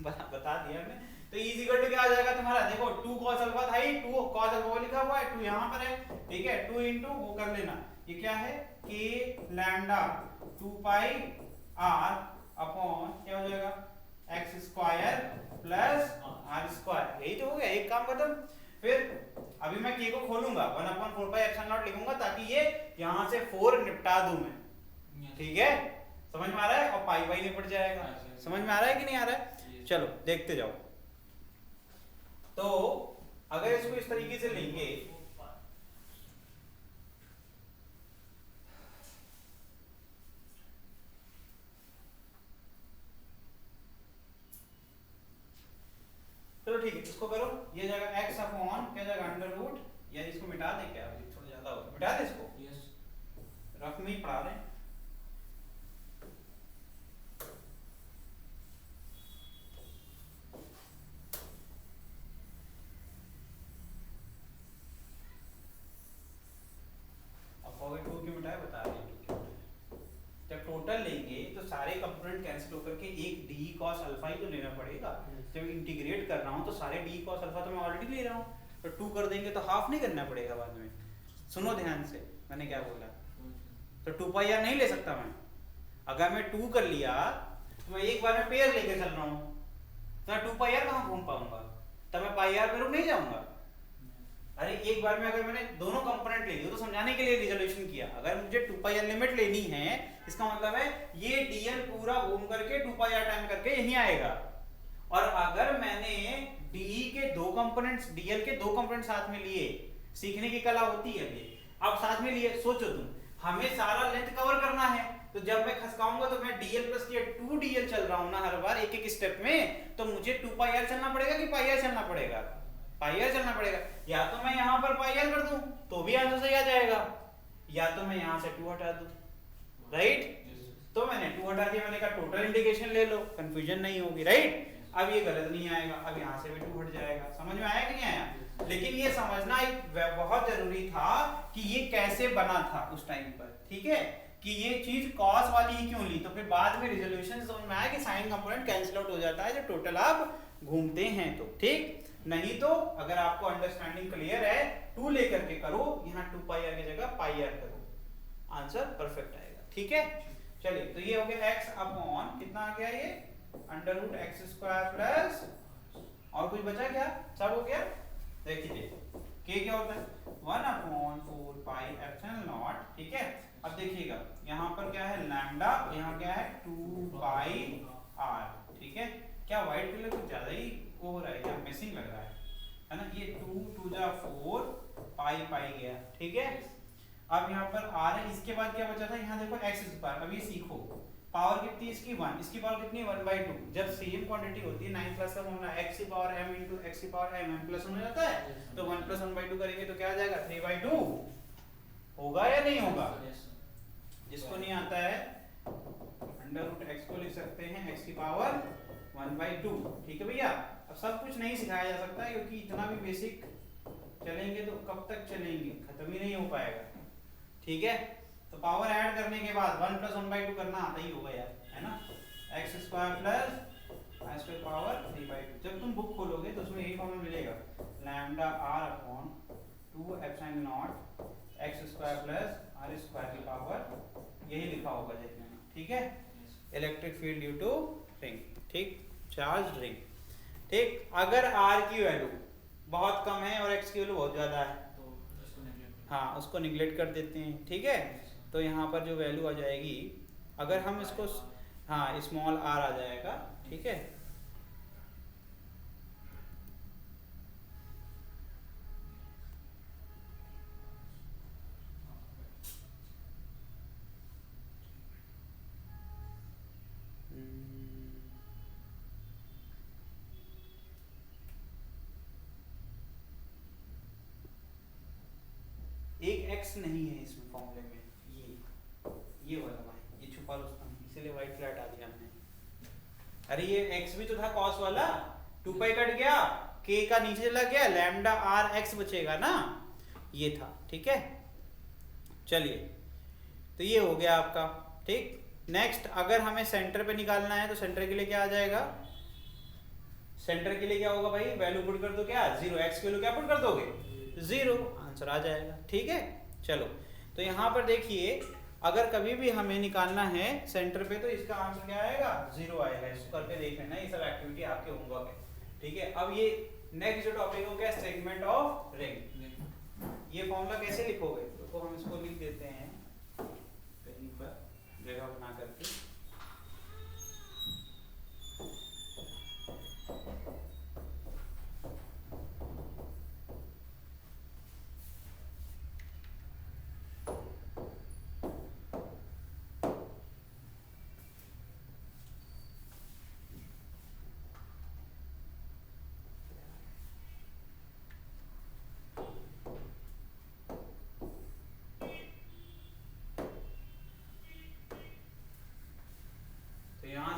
बता दिया मैंने। तो इज इक्वल टू क्या आ जाएगा तुम्हारा, देखो 2 cos अल्फा था, 2 cos अल्फा लिखा हुआ है, 2 यहाँ पर है, ठीक है, 2 इंटू वो कर लेना, ये क्या है, k लैम्डा 2 पाई r अपॉन क्या हो जाएगा, x square plus r square, यही तो हो गया, एक काम खत्म। फिर अभी मैं k को खोलूंगा, 1/4 पाई एप्सिलॉन नॉट लिखूंगा, ताकि ये यहाँ से 4 निपटा दूं मैं, ठीक है, समझ में आ रहा है, और पाई बाई निपट जाएगा, समझ में आ रहा है कि नहीं आ रहा है, चलो देखते जाओ। तो अगर इसको इस तरीके से लेंगे, चलो ठीक है, इसको करो, ये जाएगा x अपॉन क्या जाएगा अंडर रूट, या इसको मिटा दे, क्या थोड़ा ज्यादा हो, मिटा दे इसको, यस रफ में ही पढ़ा रहे हैं। जब टोटल लेंगे तो सारे कंपोनेंट कैंसिल होकर के एक डी cos अल्फा ही तो लेना पड़ेगा, जब इंटीग्रेट कर रहा हूं तो सारे डी cos अल्फा तो मैं ऑलरेडी ले रहा हूं, तो 2 कर देंगे तो हाफ नहीं करना पड़ेगा बाद में। सुनो ध्यान से मैंने क्या बोला, तो 2 पाई आर नहीं ले सकता मैं, अगर मैं 2 कर लिया तो मैं एक बार में पेयर लेके चल रहा हूं, तो मैं 2 पाई आर कहां घूम पाऊंगा, तब मैं पाई आर पे रुक नहीं जाऊंगा। अरे एक बार में अगर मैंने दोनों कंपोनेंट ले लिए तो समझाने के लिए रिजोल्यूशन किया, अगर मुझे 2 पाई आर लिमिट लेनी है इसका मतलब है ये डीएल पूरा घूम करके 2 पाई आर टाइम करके यहीं आएगा। और अगर मैंने डी के दो कंपोनेंट्स डीएल के दो कंपोनेंट साथ में लिए, सीखने की कला होती है ये, अब साथ में लिए, सोचो तुम हमें सारा लेंथ कवर करना है, तो जब मैं खसकाऊंगा तो मैं डीएल प्लस के 2 डीएल चल रहा हूं ना हर बार एक एक स्टेप में, तो मुझे 2 पाई आर चलना पड़ेगा कि पाई आर चलना पड़ेगा? पाई आर चलना पड़ेगा। या तो मैं यहां पर पाई आर कर दूं तो भी आंसर सही आ जाएगा, या तो मैं यहां से 2 हटा दूं, राइट? तो मैंने 2 हटा दिया, मैंने कहा टोटल इंटीग्रेशन ले लो, कंफ्यूजन नहीं होगी, राइट? अब ये गलत नहीं आएगा, अब यहां से भी 2 हट जाएगा। समझ में आया कि नहीं आया? लेकिन ये समझना एक बहुत जरूरी था कि ये कैसे बना था उस टाइम पर, ठीक है, कि ये चीज कॉस वाली ही क्यों ली। तो फिर बाद में रिजोल्यूशन समझ में आया कि साइन कंपोनेंट कैंसिल आउट हो जाता है जब टोटल आप घूमते हैं तो, ठीक? नहीं तो अगर आपको अंडरस्टैंडिंग क्लियर है 2 लेकर के करो, यहाँ 2 पाई आर की जगह पाई आर करो, आंसर परफेक्ट आएगा, ठीक है? चलिए, तो ये हो गया x अपॉन कितना आ गया, ये under root x square plus, और कुछ बचा क्या? सब हो गया। देखिए k क्या होता है 1 अपॉन 4 पाई एप्सिलॉन नॉट, ठीक है? अब देखिएगा यहाँ पर क्या है लैम्डा, यहाँ क्या है 2 पाई r, ठीक है? क्या व्हाइट कलर कुछ ज्यादा ही वो हो रहा है, क्या मिसिंग लग रहा है ना? ये 2 2 जा 4 पाई पाई गया, ठीक है? अब यहाँ पर r है, इसके बाद क्या बचा था, यहाँ देखो x स्क्वायर। अब ये सीखो पावर कितनी इसकी 1, इसकी पावर कितनी 1/2। जब सेम क्वांटिटी होती है 9 प्लस का फॉर्मूला x की पावर m into x की पावर m, m प्लस 1 हो जाता है, तो 1 प्लस 1/2 करेंगे तो क्या आ जाएगा 3/2 होगा या नहीं होगा? जिसको नहीं आता है अंडर रूट x को लिख सकते हैं x की पावर 1/2, ठीक है भैया? अब सब कुछ नहीं सिखाया जा सकता क्योंकि इतना भी बेसिक चलेंगे तो कब तक चलेंगे, खत्म ही नहीं हो पाएगा, ठीक है? तो पावर ऐड करने के बाद 1 प्लस 1/2 करना आता ही होगा यार, है ना? x स्क्वायर प्लस आई स्क्वायर पावर 3/2। जब तुम बुक खोलोगे तो उसमें यही फॉर्मूला मिलेगा, lambda r upon 2 epsilon naught x square plus r square की पावर, यही लिखा होगा देखने में, ठीक है? Electric field due to ring, ठीक? चार्ज रिंग, ठीक? अगर r की वैल्यू बहुत कम है और x की वैल्यू बहुत ज्यादा है तो हाँ उसको निगलेक्ट कर देते हैं, ठीक है? तो यहाँ पर जो वैल्यू आ जाएगी, अगर हम इसको हाँ स्मॉल r आ जाएगा, ठीक है? एक x नहीं है इसमें फॉर्मूले में, ये वाला भाई, ये छुपा रुस्तम, इसीलिए व्हाइट फ्लैट आ दिया हमने। अरे ये x भी तो था कॉस वाला, 2 पाई कट गया, k का नीचे चला गया, लैम्डा r x बचेगा ना, ये था, ठीक है? चलिए, तो ये हो गया आपका, ठीक? नेक्स्ट अगर हमें सेंटर पे निकालना है तो सेंटर के लिए क्या आ जाएगा? सेंटर के लिए क्या होगा भाई? वैल्यू पुट कर दो, क्या 0, x की वैल्यू क्या पुट कर दोगे 0, आंसर आ जाएगा, ठीक है? चलो, तो यहाँ पर देखिए अगर कभी भी हमें निकालना है सेंटर पे तो इसका आंसर क्या आएगा 0 आएगा। इसको करके देख लेना, ये सब एक्टिविटी आपके होमवर्क है, ठीक है? अब ये नेक्स्ट जो टॉपिक हो गया सेगमेंट ऑफ रिंग। ये फॉर्मूला कैसे लिखोगे? तो हम इसको लिख देते हैं कहीं पर जगह बना करके,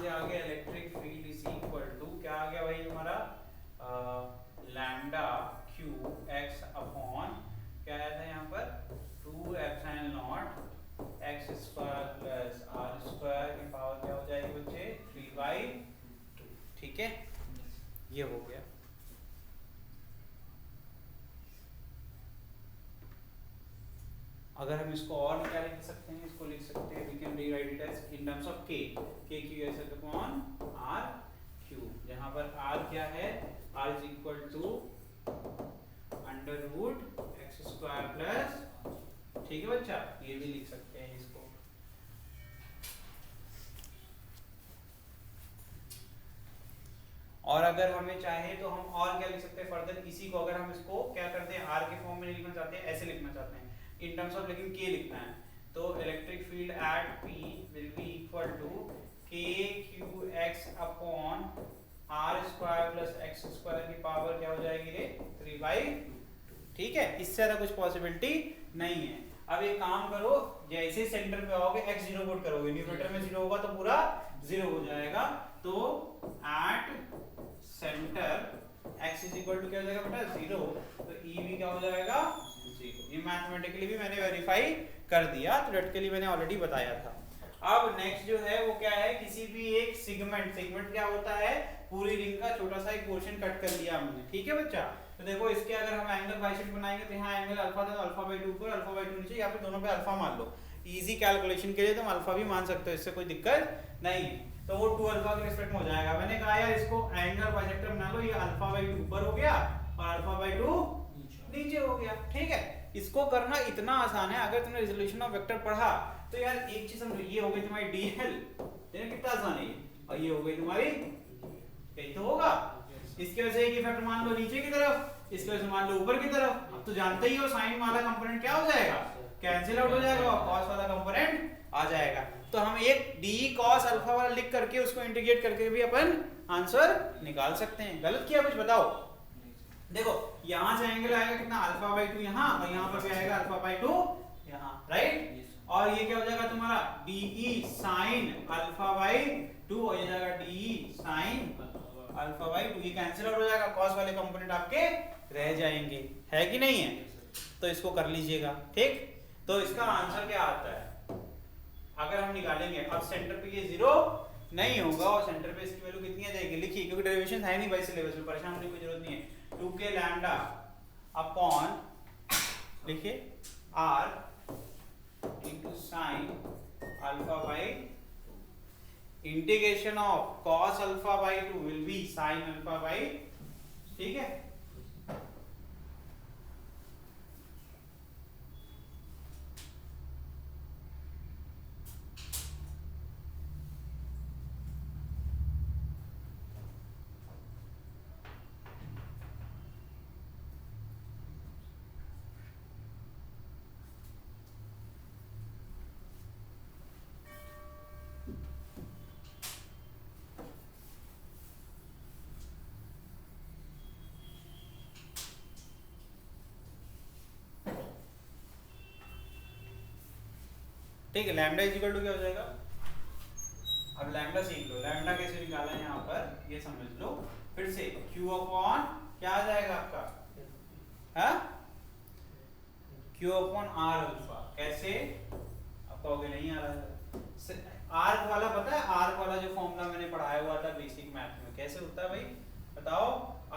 आ गया electric field is equal to क्या आ गया भाई हमारा लैम्डा क्यू एक्स अपॉन क्या आया था यहाँ पर 2 epsilon naught x square plus r square की पावर क्या हो जाएगी बच्चे 3/2, ठीक है? ये हो गया। अगर हम इसको और क्या लिख सकते हैं, इसको लिख सकते हैं we can rewrite it as in terms of k, k Q S upon r Q, जहां पर r क्या है r is equal to under root x square plus, ठीक है बच्चा, ये भी लिख सकते हैं इसको। और अगर हमें चाहे तो हम और क्या लिख सकते हैं फर्दर, इसी को अगर हम इसको क्या करते हैं आर के फॉर्म में लिखना चाहते हैं, ऐसे लिखना चाहते हैं इन टर्म्स ऑफ, लेकिन के लिखना है, तो electric field at P will be equal to K Q X upon R square plus X square की पावर क्या हो जाएगी रे 3/2, ठीक है। इससे ज्यादा कुछ पॉसिबिलिटी नहीं है। अब एक काम करो, जैसे सेंटर पे आओगे x 0 पुट करोगे, न्यूमरेटर में 0 होगा तो पूरा 0 हो जाएगा, तो at center x is equal to क्या हो जाएगा बेटा 0, तो e भी क्या हो जाएगा 0। ये मैथमेटिकली भी मैंने वेरीफाई कर दिया, थ्योरेटिकली मैंने ऑलरेडी बताया था। अब नेक्स्ट जो है वो क्या है, किसी भी एक सेगमेंट, सेगमेंट क्या होता है, पूरी रिंग का छोटा सा एक पोर्शन कट कर लिया हमने, ठीक है बच्चा। तो देखो इसके अगर हम एंगल बाइसेक्ट बनाएंगे तो यहाँ एंगल अल्फा था, तो अल्फा बाई 2 ऊपर अल्फा बाई 2 नीचे, या फिर दोनों पे अल्फा मान लो। इजी कैलकुलेशन के लिए तुम अल्फा भी मान सकते हो, इससे कोई दिक्कत नहीं है। तो वो 2 अल्फा के रिस्पेक्ट में हो जाएगा। मैंने कहा यार इसको एंगल बाइसेक्टर बना लो, ये अल्फा बाई 2 ऊपर हो गया और अल्फा बाई 2 नीचे हो गया, ठीक है। इसको करना इतना आसान है, अगर तुमने रिजोल्यूशन ऑफ वेक्टर पढ़ा तो यार एक चीज समझो, ये हो गई तुम्हारी डीएल, देखो कितना आसान है, और ये हो गई तुम्हारी, यही तो होगा। इसके वजह से एक इफेक्ट मान लो नीचे की तरफ, इसके वजह से मान लो ऊपर की तरफ। अब तो जानते ही हो साइन वाला कंपोनेंट क्या हो जाएगा, कैंसिल आउट हो जाएगा, और कॉस वाला कंपोनेंट आ जाएगा। तो हम एक डी कॉस अल्फा वाला लिख करके उसको इंटीग्रेट करके भी अपन आंसर निकाल सकते हैं। गलत किया कुछ बताओ? देखो यहां से एंगल आएगा कितना, अल्फा बाई 2 यहाँ, और यहाँ पर भी आएगा अल्फा बाई 2 यहाँ, राइट। और ये क्या हो जाएगा तुम्हारा डीई साइन अल्फा बाई 2, और ये जाएगा डीई साइन अल्फा बाई 2, ये कैंसिल आउट हो जाएगा, कॉस वाले कंपोनेंट आपके रह जाएंगे, है कि नहीं है। तो इसको कर लीजिएगा, ठीक। तो इसका आंसर क्या आता है अगर हम निकालेंगे, अब सेंटर पे ये 0 नहीं होगा और सेंटर पे इसकी वैल्यू कितनी आ जाएगी, लिखिए, क्योंकि डेरिवेशन है नहीं भाई सिलेबस में, परेशान होने की जरूरत नहीं है। 2k लैम्डा अपॉन, लिखिए, r into sin alpha by integration of cos alpha by 2 will be sin alpha by, ठीक है। ठीक है, लैम्डा इज इक्वल टू क्या हो जाएगा, अब लैम्डा सीख लो, लैम्डा कैसे निकाला है यहाँ पर ये समझ लो फिर से। q अपॉन क्या आ जाएगा आपका, हाँ, q अपॉन r अल्फा, कैसे आप कहोगे नहीं आ रहा है, आर्क वाला पता है, आर्क वाला जो फॉर्मूला मैंने पढ़ाया हुआ था बेसिक मैथ में, कैसे होता है भाई बताओ।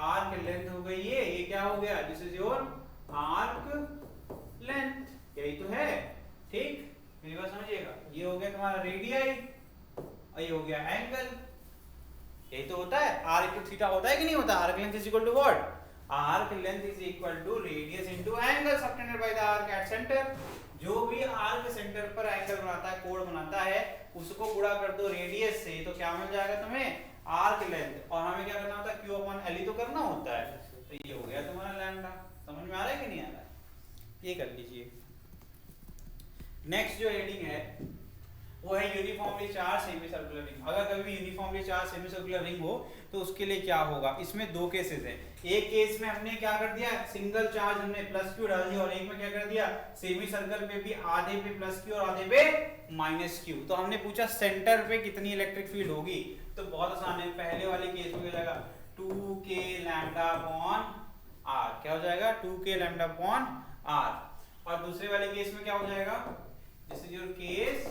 आर्क लेंथ हो गई ये क्या हो गया, this is your arc length, यही तो है, ठीक। मेरी बात समझिएगा, ये हो गया तुम्हारा रेडियाई और ये हो गया एंगल, यही तो होता है। आर इक्वल थीटा होता है कि नहीं होता, arc length is equal to what, arc length is equal to radius into angle subtended by the arc at center. जो भी आर्क सेंटर पर एंगल बनाता है, कोण बनाता है, उसको गुणा कर दो रेडियस से, तो क्या मिल जाएगा तुम्हें, आर्क लेंथ। और हमें क्या करना होता है, q अपॉन l ही तो करना होता है, तो ये हो गया तुम्हारा लैम्डा। समझ में आ रहा है कि नहीं आ रहा है, ये कर लीजिए। नेक्स्ट जो हेडिंग है वो है uniformly charge semi circular ring. अगर कभी भी uniformly charge semi circular ring हो तो उसके लिए क्या होगा, इसमें दो केसेस हैं। एक केस में हमने क्या कर दिया, सिंगल चार्ज हमने प्लस क्यू डाल दिया, और एक में क्या कर दिया, सेमी सर्कल पे भी आधे पे प्लस क्यू और आधे पे माइनस क्यू। तो हमने पूछा सेंटर पे कितनी इलेक्ट्रिक फील्ड होगी, तो बहुत आसान है, पहले वाले केस में क्या जाएगा 2k लैम्डा अपॉन r, क्या हो जाएगा 2k लैम्डा अपॉन r। और दूसरे वाले केस में क्या हो जाएगा, this is your case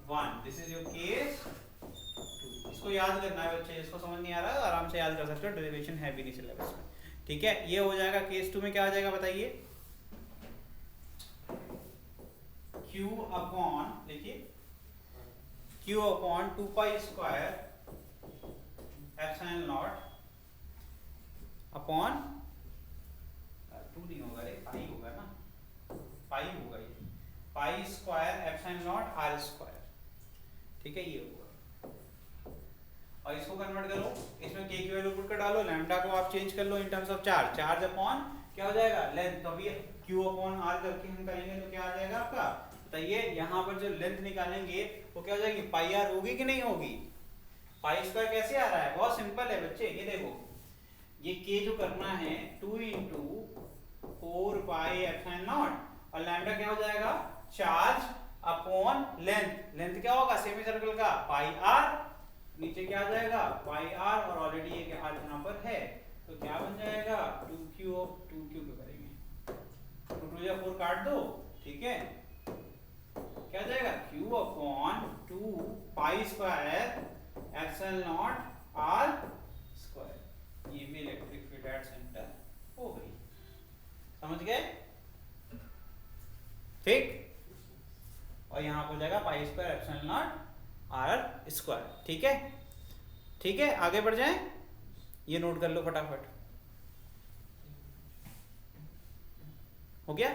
1, this is your case 2। इसको याद करना है बच्चे, इसको समझ नहीं आ रहा आराम से याद कर सकते हो, डेरिवेशन है भी नहीं सिलेबस में, ठीक है। ये हो जाएगा केस 2 में, क्या आ जाएगा बताइए, q अपॉन, देखिए q अपॉन 2 pi square epsilon not upon 2 नहीं होगा रे, पाई होगा ना, पाई होगा ये, pi square epsilon naught r square, ठीक है ये होगा। और इसको कन्वर्ट करो, इसमें के की वैल्यू पुट कर डालो, लैम्डा को आप चेंज कर लो in terms of charge, charge upon क्या हो जाएगा लेंथ, तो अभी क्यू अपॉन आर करके हम करेंगे तो क्या आ जाएगा आपका बताइए। यहाँ पर जो लेंथ निकालेंगे वो क्या हो जाएगी, पाई आर होगी कि नहीं होगी। पाई स्क्वायर कैसे आ रहा है, बहुत सिंपल है बच्चे, ये देखो ये के जो करना है 2 इंटू 4 पाई एप्सिलॉन नॉट और लैम्डा क्या हो जाएगा चार्ज अपॉन लेंथ, लेंथ क्या होगा सेमी सर्कल का पाई आर, नीचे क्या आ जाएगा पाई आर और ऑलरेडी ये क्या आर यहाँ पर है तो क्या बन जाएगा 2q पे करेंगे 2 2 या 4 काट दो, ठीक है क्या जाएगा q अपॉन 2 pi square epsilon naught r square, ये भी इलेक्ट्रिक फील्ड एट सेंटर हो गई, समझ गए ठीक। और यहाँ पर जाएगा pi square epsilon naught r square, ठीक है ठीक है। आगे बढ़ जाएं, ये नोट कर लो फटाफट, हो गया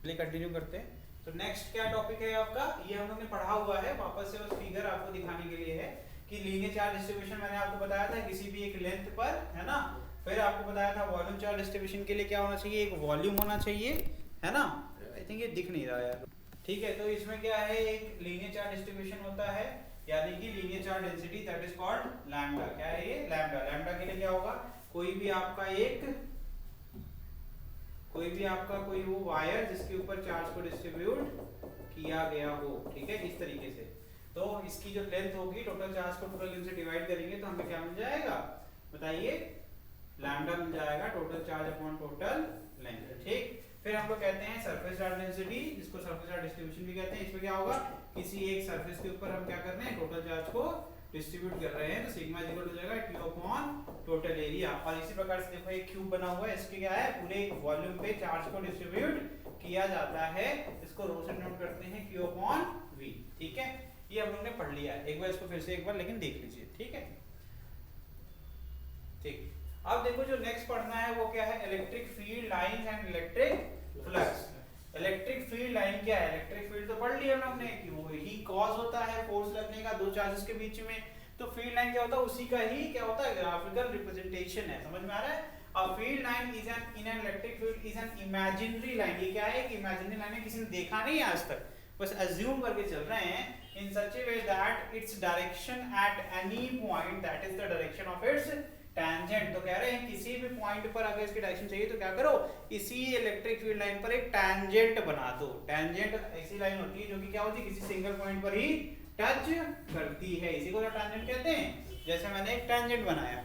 चलिए कंटिन्यू करते हैं। तो नेक्स्ट क्या टॉपिक है आपका, ये हम लोग ने पढ़ा हुआ है, वापस से बस फिगर आपको दिखाने के लिए है कि लीनियर चार्ज डिस्ट्रीब्यूशन मैंने आपको बताया था किसी भी एक लेंथ पर, है ना। फिर आपको बताया था वॉल्यूम चार्ज डिस्ट्रीब्यूशन के लिए क्या होना चाहिए, एक वॉल्यूम होना चाहिए, है ना। आई थिंक ये दिख नहीं रहा यार, ठीक है। तो इसमें क्या है, एक लीनियर चार्ज डिस्ट्रीब्यूशन होता है, यानी कि linear charge density that is called lambda. क्या है ये लैम्डा, लैम्डा के लिए क्या होगा, कोई भी आपका कोई वो वायर जिसके ऊपर चार्ज को डिस्ट्रीब्यूट किया गया हो, ठीक है इस तरीके से। तो इसकी जो लेंथ होगी टोटल चार्ज को टोटल लेंथ से डिवाइड करेंगे तो हमें क्या मिल जाएगा बताइए, लैम्डा मिल जाएगा, total charge upon total length, ठीक। फिर हम लोग कहते हैं सरफेस चार्ज डेंसिटी, जिसको सरफेस चार्ज डिस्ट्रीब्यूशन भी कहते हैं। इसमें क्या होगा, किसी एक सरफेस के ऊपर हम क्या कर रहे हैं टोटल चार्ज को डिस्ट्रीब्यूट कर रहे हैं, तो सिग्मा इक्वल हो जाएगा q अपॉन टोटल एरिया। और इसी प्रकार से देखो एक क्यूब बना हुआ है, इसके क्या है पूरे वॉल्यूम पे चार्ज को डिस्ट्रीब्यूट किया जाता है, इसको रो से नोट करते हैं q अपॉन v, ठीक है। ये हम लोग ने पढ़ लिया है, एक बार इसको फिर से एक बार लेकिन देख लीजिए, ठीक है ठीक। अब देखो जो नेक्स्ट पढ़ना है वो क्या है, electric field lines and electric flux. Electric field line क्या है, इलेक्ट्रिक फील्ड तो पढ़ लिया हम लोगने कि वो ही कॉज होता है फोर्स लगने का दो चार्जेस के बीच में। तो फील्ड लाइन क्या होता है, उसी का ही क्या होता है ग्राफिकल रिप्रेजेंटेशन है, समझ में आ रहा है। A field line is in an electric field is an imaginary line। ये क्या है, एक imaginary line है, किसी ने देखा नहीं आज तक, बस assume करके चल रहे हैं। In such a way that its direction at any point that is the direction of its tangent। तो कह रहे हैं किसी भी पॉइंट पर अगर इसकी डायरेक्शन चाहिए तो क्या करो, इसी इलेक्ट्रिक फील्ड लाइन पर एक टैंजेंट बना दो। टैंजेंट ऐसी लाइन होती है जो कि क्या होती है किसी सिंगल पॉइंट पर ही टच करती है, इसी को तो टैंजेंट कहते हैं। जैसे मैंने एक टैंजेंट बनाया,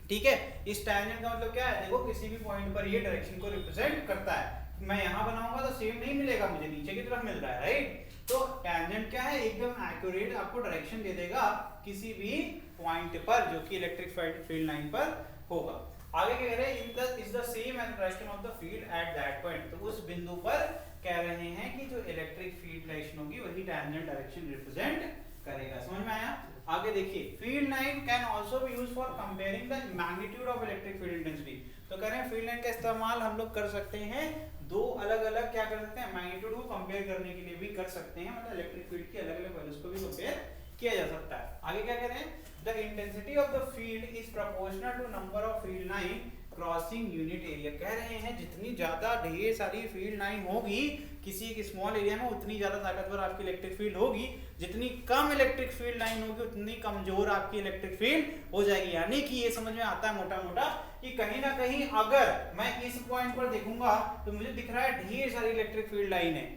ठीक है, इस टैंजेंट का मतलब क्या है, देखो किसी भी पॉइंट पर ये डायरेक्शन को रिप्रेजेंट करता है। मैं यहाँ बनाऊंगा तो सेम नहीं मिलेगा मुझे, नीचे की तरफ मिल रहा है, राइट। तो टैंजेंट क्या है, एकदम एक्यूरेट आपको डायरेक्शन दे देगा किसी भी पॉइंट पर जो कि इलेक्ट्रिक फील्ड लाइन पर होगा। आगे क्या कह रहे हैं, is the same as direction of the field at that point. तो उस बिंदु पर कह रहे हैं कि जो इलेक्ट्रिक फील्ड डायरेक्शन होगी वही टैंजेंट डायरेक्शन रिप्रेजेंट करेगा, समझ में आया। आगे देखिए, field line can also be used for comparing the magnitude of electric field intensity. तो कह रहे हैं फील्ड लाइन का इस्तेमाल हम लोग कर सकते हैं दो अलग अलग क्या कर सकते हैं, मैग्नीट्यूड को कंपेयर करने के लिए भी कर सकते हैं, मतलब इलेक्ट्रिक फील्ड की अलग अलग वैल्यूज को भी कंपेयर किया जा सकता है। आगे क्या कह रहे हैं, the intensity of the field is proportional to number of field line crossing unit area. कह रहे हैं जितनी ज्यादा ढेर सारी फील्ड लाइन होगी किसी एक स्मॉल एरिया में उतनी ज्यादा ताकतवर आपकी इलेक्ट्रिक फील्ड होगी, जितनी कम इलेक्ट्रिक फील्ड लाइन होगी उतनी कमजोर आपकी इलेक्ट्रिक फील्ड हो जाएगी। यानी कि ये समझ में आता है मोटा मोटा कि कहीं ना कहीं अगर मैं इस पॉइंट पर देखूंगा तो मुझे दिख रहा है ढेर सारी इलेक्ट्रिक फील्ड लाइन है,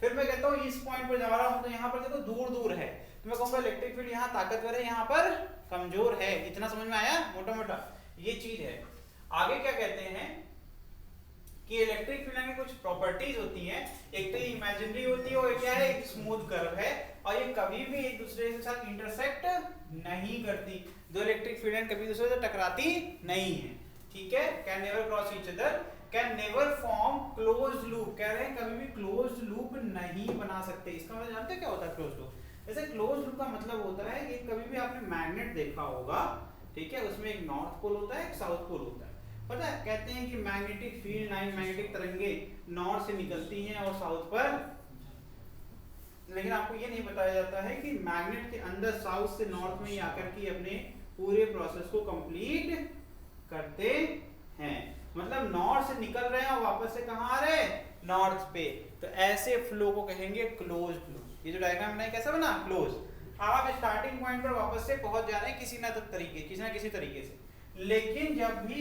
फिर मैं कहता हूँ इस पॉइंट पर जा रहा हूँ तो यहाँ पर देखो दूर दूर है, तो मैं कहूंगा इलेक्ट्रिक फील्ड यहाँ ताकतवर है यहाँ पर कमजोर है। इतना समझ में आया मोटा मोटा ये चीज है। आगे क्या कहते हैं कि इलेक्ट्रिक फील्ड की कुछ प्रॉपर्टीज होती हैं, एक तो ये इमेजिनरी होती है और क्या है एक स्मूथ कर्व है और ये कभी भी एक दूसरे के साथ इंटरसेक्ट नहीं करती। दो इलेक्ट्रिक फील्ड कभी दूसरे से टकराती नहीं है, ठीक है। Can never cross each other, can never form closed loop. कह रहे हैं कभी भी क्लोज्ड लूप नहीं बना सकते। इसका मतलब जानते हैं क्या होता है क्लोज्ड लूप, जैसे क्लोज लूप का मतलब होता है कि कभी भी आपने मैग्नेट देखा होगा, ठीक है, उसमें एक नॉर्थ पोल होता है, एक साउथ पोल होता है। पता है, कहते हैं कि मैग्नेटिक फील्ड लाइन, मैग्नेटिक तरंगे नॉर्थ से निकलती हैं और साउथ पर, लेकिन आपको ये नहीं बताया जाता है कि मैग्नेट के अंदर साउथ से नॉर्थ में ही आकर के अपने पूरे प्रोसेस को कंप्लीट करते हैं। मतलब नॉर्थ से निकल रहे हैं और वापस से कहां आ रहे हैं, नॉर्थ पे। तो ऐसे फ्लो को कहेंगे क्लोज फ्लो। ये जो डायग्राम बनाया कैसा बना, क्लोज। आप स्टार्टिंग पॉइंट पर वापस से पहुंच जा रहे हैं किसी ना किसी तरीके से, लेकिन जब भी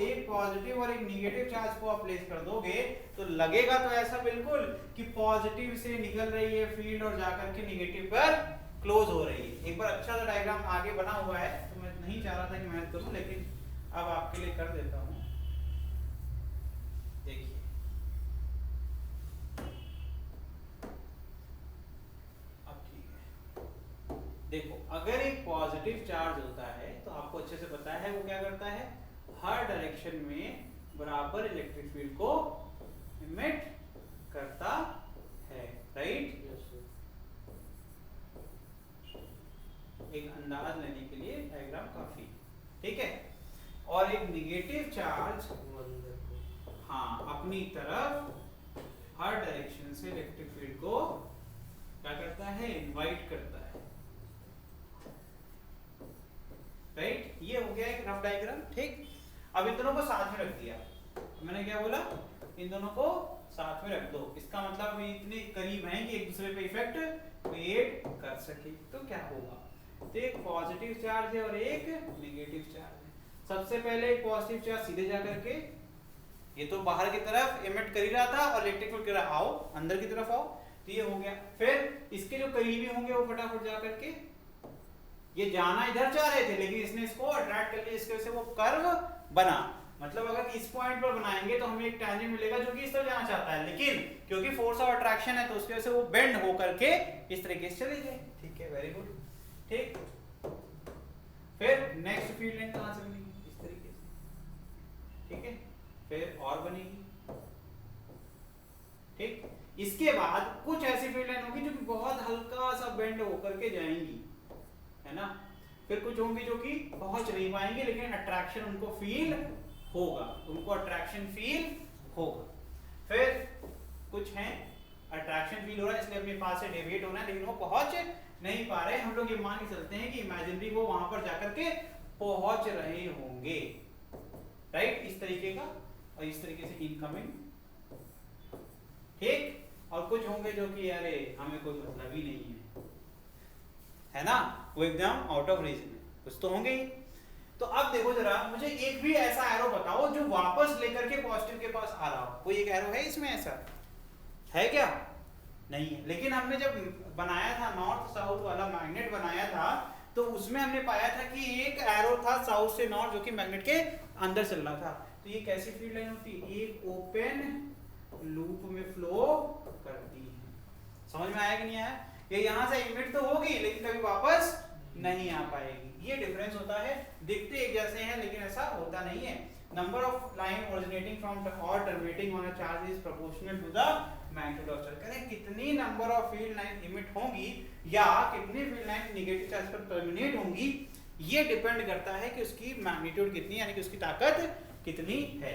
एक पॉजिटिव और एक नेगेटिव चार्ज को आप प्लेस कर दोगे तो लगेगा तो ऐसा बिल्कुल कि पॉजिटिव से निकल रही है फील्ड और जाकर के नेगेटिव पर क्लोज हो रही है। एक बार अच्छा सा डायग्राम आगे बना हुआ है, तो मैं नहीं चाह रहा था कि मैं करूं, लेकिन अब आपके लिए कर देता हूं। देखिए, अब ठीक है। देखो, अगर एक पॉजिटिव चार्ज होता है तो आपको अच्छे से पता है वो क्या करता है, हर डायरेक्शन में बराबर इलेक्ट्रिक फील्ड को इमिट करता है, राइट। एक अंदाज लेने के लिए डायग्राम काफी, ठीक है। और एक नेगेटिव चार्ज अपनी तरफ हर डायरेक्शन से इलेक्ट्रिक फील्ड को क्या करता है, इनवाइट करता है, राइट। ये हो गया एक रफ डायग्राम, ठीक। अब इन दोनों को साथ में रख दिया, मैंने क्या बोला, इन दोनों को साथ में रख दो। इसका मतलब ये इतने करीब हैं कि एक दूसरे पे इफेक्ट क्रिएट कर सके। तो क्या होगा, तो एक पॉजिटिव चार्ज है और एक नेगेटिव चार्ज है। सबसे पहले एक पॉजिटिव चार्ज सीधे जा करके, ये तो बाहर की तरफ इमिट कर ही रहा था और इलेक्ट्रिक फील्ड कह रहा आओ अंदर की तरफ आओ, तो ये हो गया। फिर इसके जो करीबी होंगे वो फटाफट जा करके, ये जाना इधर चाह रहे थे लेकिन इसने इसको अट्रैक्ट कर लिया, इसके वजह से वो कर्व बना। मतलब अगर इस पॉइंट पर बनाएंगे तो हमें एक टैंजेंट मिलेगा जो कि इस तरफ जाना चाहता है, लेकिन क्योंकि फोर्स ऑफ अट्रैक्शन है तो उसकी वजह से वो बेंड हो करके इस तरीके से चले गए, ठीक है, वेरी गुड, ठीक। फिर नेक्स्ट फील्ड लाइन कहां से बनेगी, इस तरीके से, ठीक है, फिर और बनेगी, ठीक। इसके बाद कुछ ऐसी फील्ड लाइन होगी जो कि बहुत हल्का सा बेंड होकर के जाएंगी, है ना। फिर कुछ होंगी जो कि पहुंच नहीं पाएंगे लेकिन अट्रैक्शन उनको फील होगा, उनको अट्रैक्शन फील होगा। फिर कुछ हैं अट्रैक्शन फील हो रहा है इसलिए अपने पास से डेविएट होना है लेकिन वो पहुंच नहीं पा रहे। हम लोग ये मान के चलते हैं कि इमेजिनरी वो वहां पर जाकर के पहुंच रहे होंगे, राइट, इस तरीके का, और इस तरीके से इनकमिंग, ठीक। और कुछ होंगे जो कि अरे हमें कोई मतलब ही नहीं है ना, वो एकदम आउट ऑफ रीजन है, कुछ तो होंगे ही। तो अब देखो जरा, मुझे एक भी ऐसा एरो बताओ जो वापस लेकर के पॉजिटिव के पास आ रहा हो। कोई एक एरो है इसमें, ऐसा है क्या, नहीं है। लेकिन हमने जब बनाया था नॉर्थ साउथ वाला मैग्नेट बनाया था तो उसमें हमने पाया था कि एक एरो था साउथ से नॉर्थ जो कि मैग्नेट के अंदर चल रहा था। तो ये कैसी फील्ड लाइन होती है, एक ओपन लूप में फ्लो करती है। समझ में आया कि नहीं आया, ये यहां से इमिट तो होगी लेकिन कभी वापस नहीं आ पाएगी। ये डिफरेंस होता है, दिखते एक जैसे हैं लेकिन ऐसा होता नहीं है। Number of line originating from और terminating on a charge is proportional to the magnitude of charge. करें कितनी number of field line emit होंगी या कितनी फील्ड लाइन नेगेटिव चार्ज पर टर्मिनेट होंगी, ये डिपेंड करता है कि उसकी मैग्नीट्यूड कितनी, यानी कि उसकी ताकत कितनी है।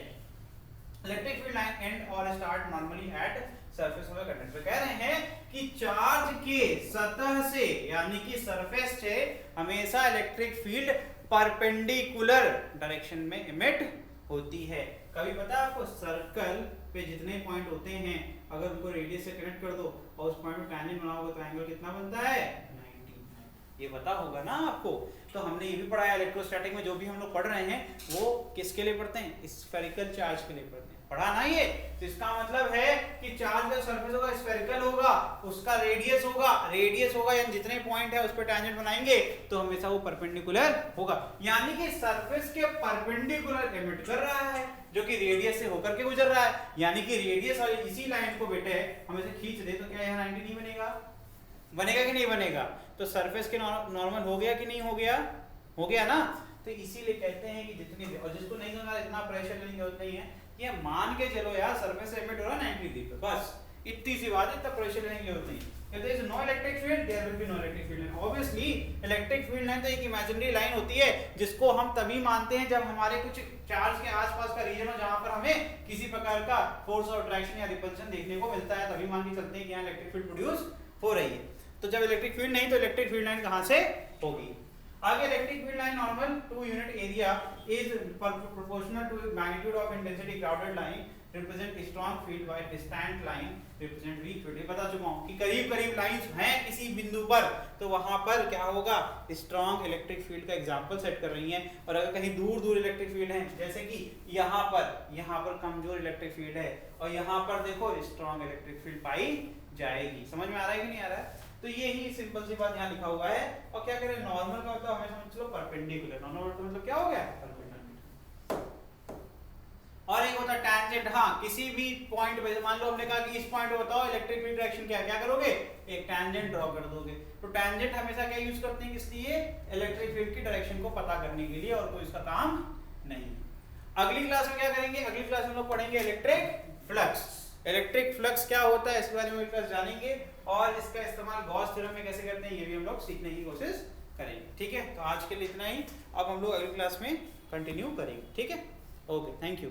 इलेक्ट्रिक फील्ड लाइन एंड और start normally at surface of a conductor. कह रहे हैं कि चार्ज के सतह से यानी कि सरफेस से हमेशा इलेक्ट्रिक फील्ड परपेंडिकुलर डायरेक्शन में इमिट होती है। कभी पता है आपको, सर्कल पे जितने पॉइंट होते हैं अगर उनको रेडियस से कनेक्ट कर दो और उस पॉइंट में टैंजेंट बनाओगे तो एंगल कितना बनता है, 90। ये पता होगा ना आपको। तो हमने ये भी पढ़ा है इलेक्ट्रोस्टैटिक में, जो भी हम लोग पढ़ रहे हैं वो किसके लिए पढ़ते हैं, स्फेरिकल चार्ज के लिए पढ़ते हैं, पढ़ा ना ये। तो इसका मतलब है कि चार्ज का सरफेस होगा स्फेरिकल होगा, उसका रेडियस होगा यानी जितने पॉइंट है उस पर टैंजेंट बनाएंगे तो हमेशा वो परपेंडिकुलर होगा, यानी कि सरफेस के परपेंडिकुलर इमिट कर रहा है जो कि रेडियस से होकर के गुजर रहा है। यानी कि रेडियस और इसी लाइन को बेटे हम इसे खींच दे तो क्या यहाँ 90 नहीं बनेगा, बनेगा कि नहीं बनेगा। तो सरफेस के नॉर्मल हो गया कि नहीं हो गया, हो गया ना। तो इसीलिए कहते हैं कि जितनी, और जिसको नहीं समझा इतना प्रेशर लेने की जरूरत नहीं है, ये मान के चलो यार सरफेस से इमिट हो रहा है 90 डिग्री पे, बस इतनी सी बात है, इतना प्रेशर लेने की जरूरत नहीं। If there is no electric field, there will be no electric field line. Obviously, electric field line तो एक imaginary line होती है जिसको हम तभी मानते हैं जब हमारे कुछ चार्ज के आसपास का रीजन हो जहां पर हमें किसी प्रकार का फोर्स और अट्रैक्शन या रिपल्शन देखने को मिलता है, तभी मान के चलते हैं कि यहाँ इलेक्ट्रिक फील्ड प्रोड्यूस हो रही है। तो जब इलेक्ट्रिक फील्ड नहीं तो इलेक्ट्रिक फील्ड लाइन कहां से होगी? आगे electric field line normal to unit area is proportional to magnitude of intensity crowded line represent strong field while distant line represent weak field. ये बता चुका हूं कि करीब करीब लाइंस हैं किसी बिंदु पर तो वहां पर क्या होगा, स्ट्रॉन्ग इलेक्ट्रिक फील्ड का एग्जांपल सेट कर रही हैं। और अगर कहीं दूर दूर इलेक्ट्रिक फील्ड है जैसे कि यहाँ पर कमजोर इलेक्ट्रिक फील्ड है और यहाँ पर देखो स्ट्रॉन्ग इलेक्ट्रिक फील्ड पाई जाएगी। समझ में आ रहा है कि नहीं आ रहा है? तो ये ही सिंपल सी बात यहाँ लिखा हुआ है। और क्या करें, नॉर्मल का मतलब हमें समझ लो परपेंडिकुलर, नॉर्मल का मतलब क्या हो गया, परपेंडिकुलर। और एक होता है टैंजेंट। हाँ, किसी भी पॉइंट पे मान लो हमने कहा कि इस पॉइंट पे बताओ इलेक्ट्रिक फील्ड डायरेक्शन क्या है, क्या करोगे, एक टैंजेंट ड्रॉ कर दोगे। तो टैंजेंट हमेशा क्या यूज करते हैं, किस लिए, इलेक्ट्रिक फील्ड की डायरेक्शन को पता करने के लिए, और कोई इसका काम नहीं। अगली क्लास में क्या करेंगे, अगली क्लास में हम लोग पढ़ेंगे इलेक्ट्रिक फ्लक्स। इलेक्ट्रिक फ्लक्स क्या होता है इसके बारे में क्लास जानेंगे, और इसका इस्तेमाल गॉस थ्योरम में कैसे करते हैं ये भी हम लोग सीखने की कोशिश करेंगे। ठीक है, तो आज के लिए इतना ही। अब हम लोग अगली क्लास में कंटिन्यू करेंगे। ठीक है, ओके, थैंक यू।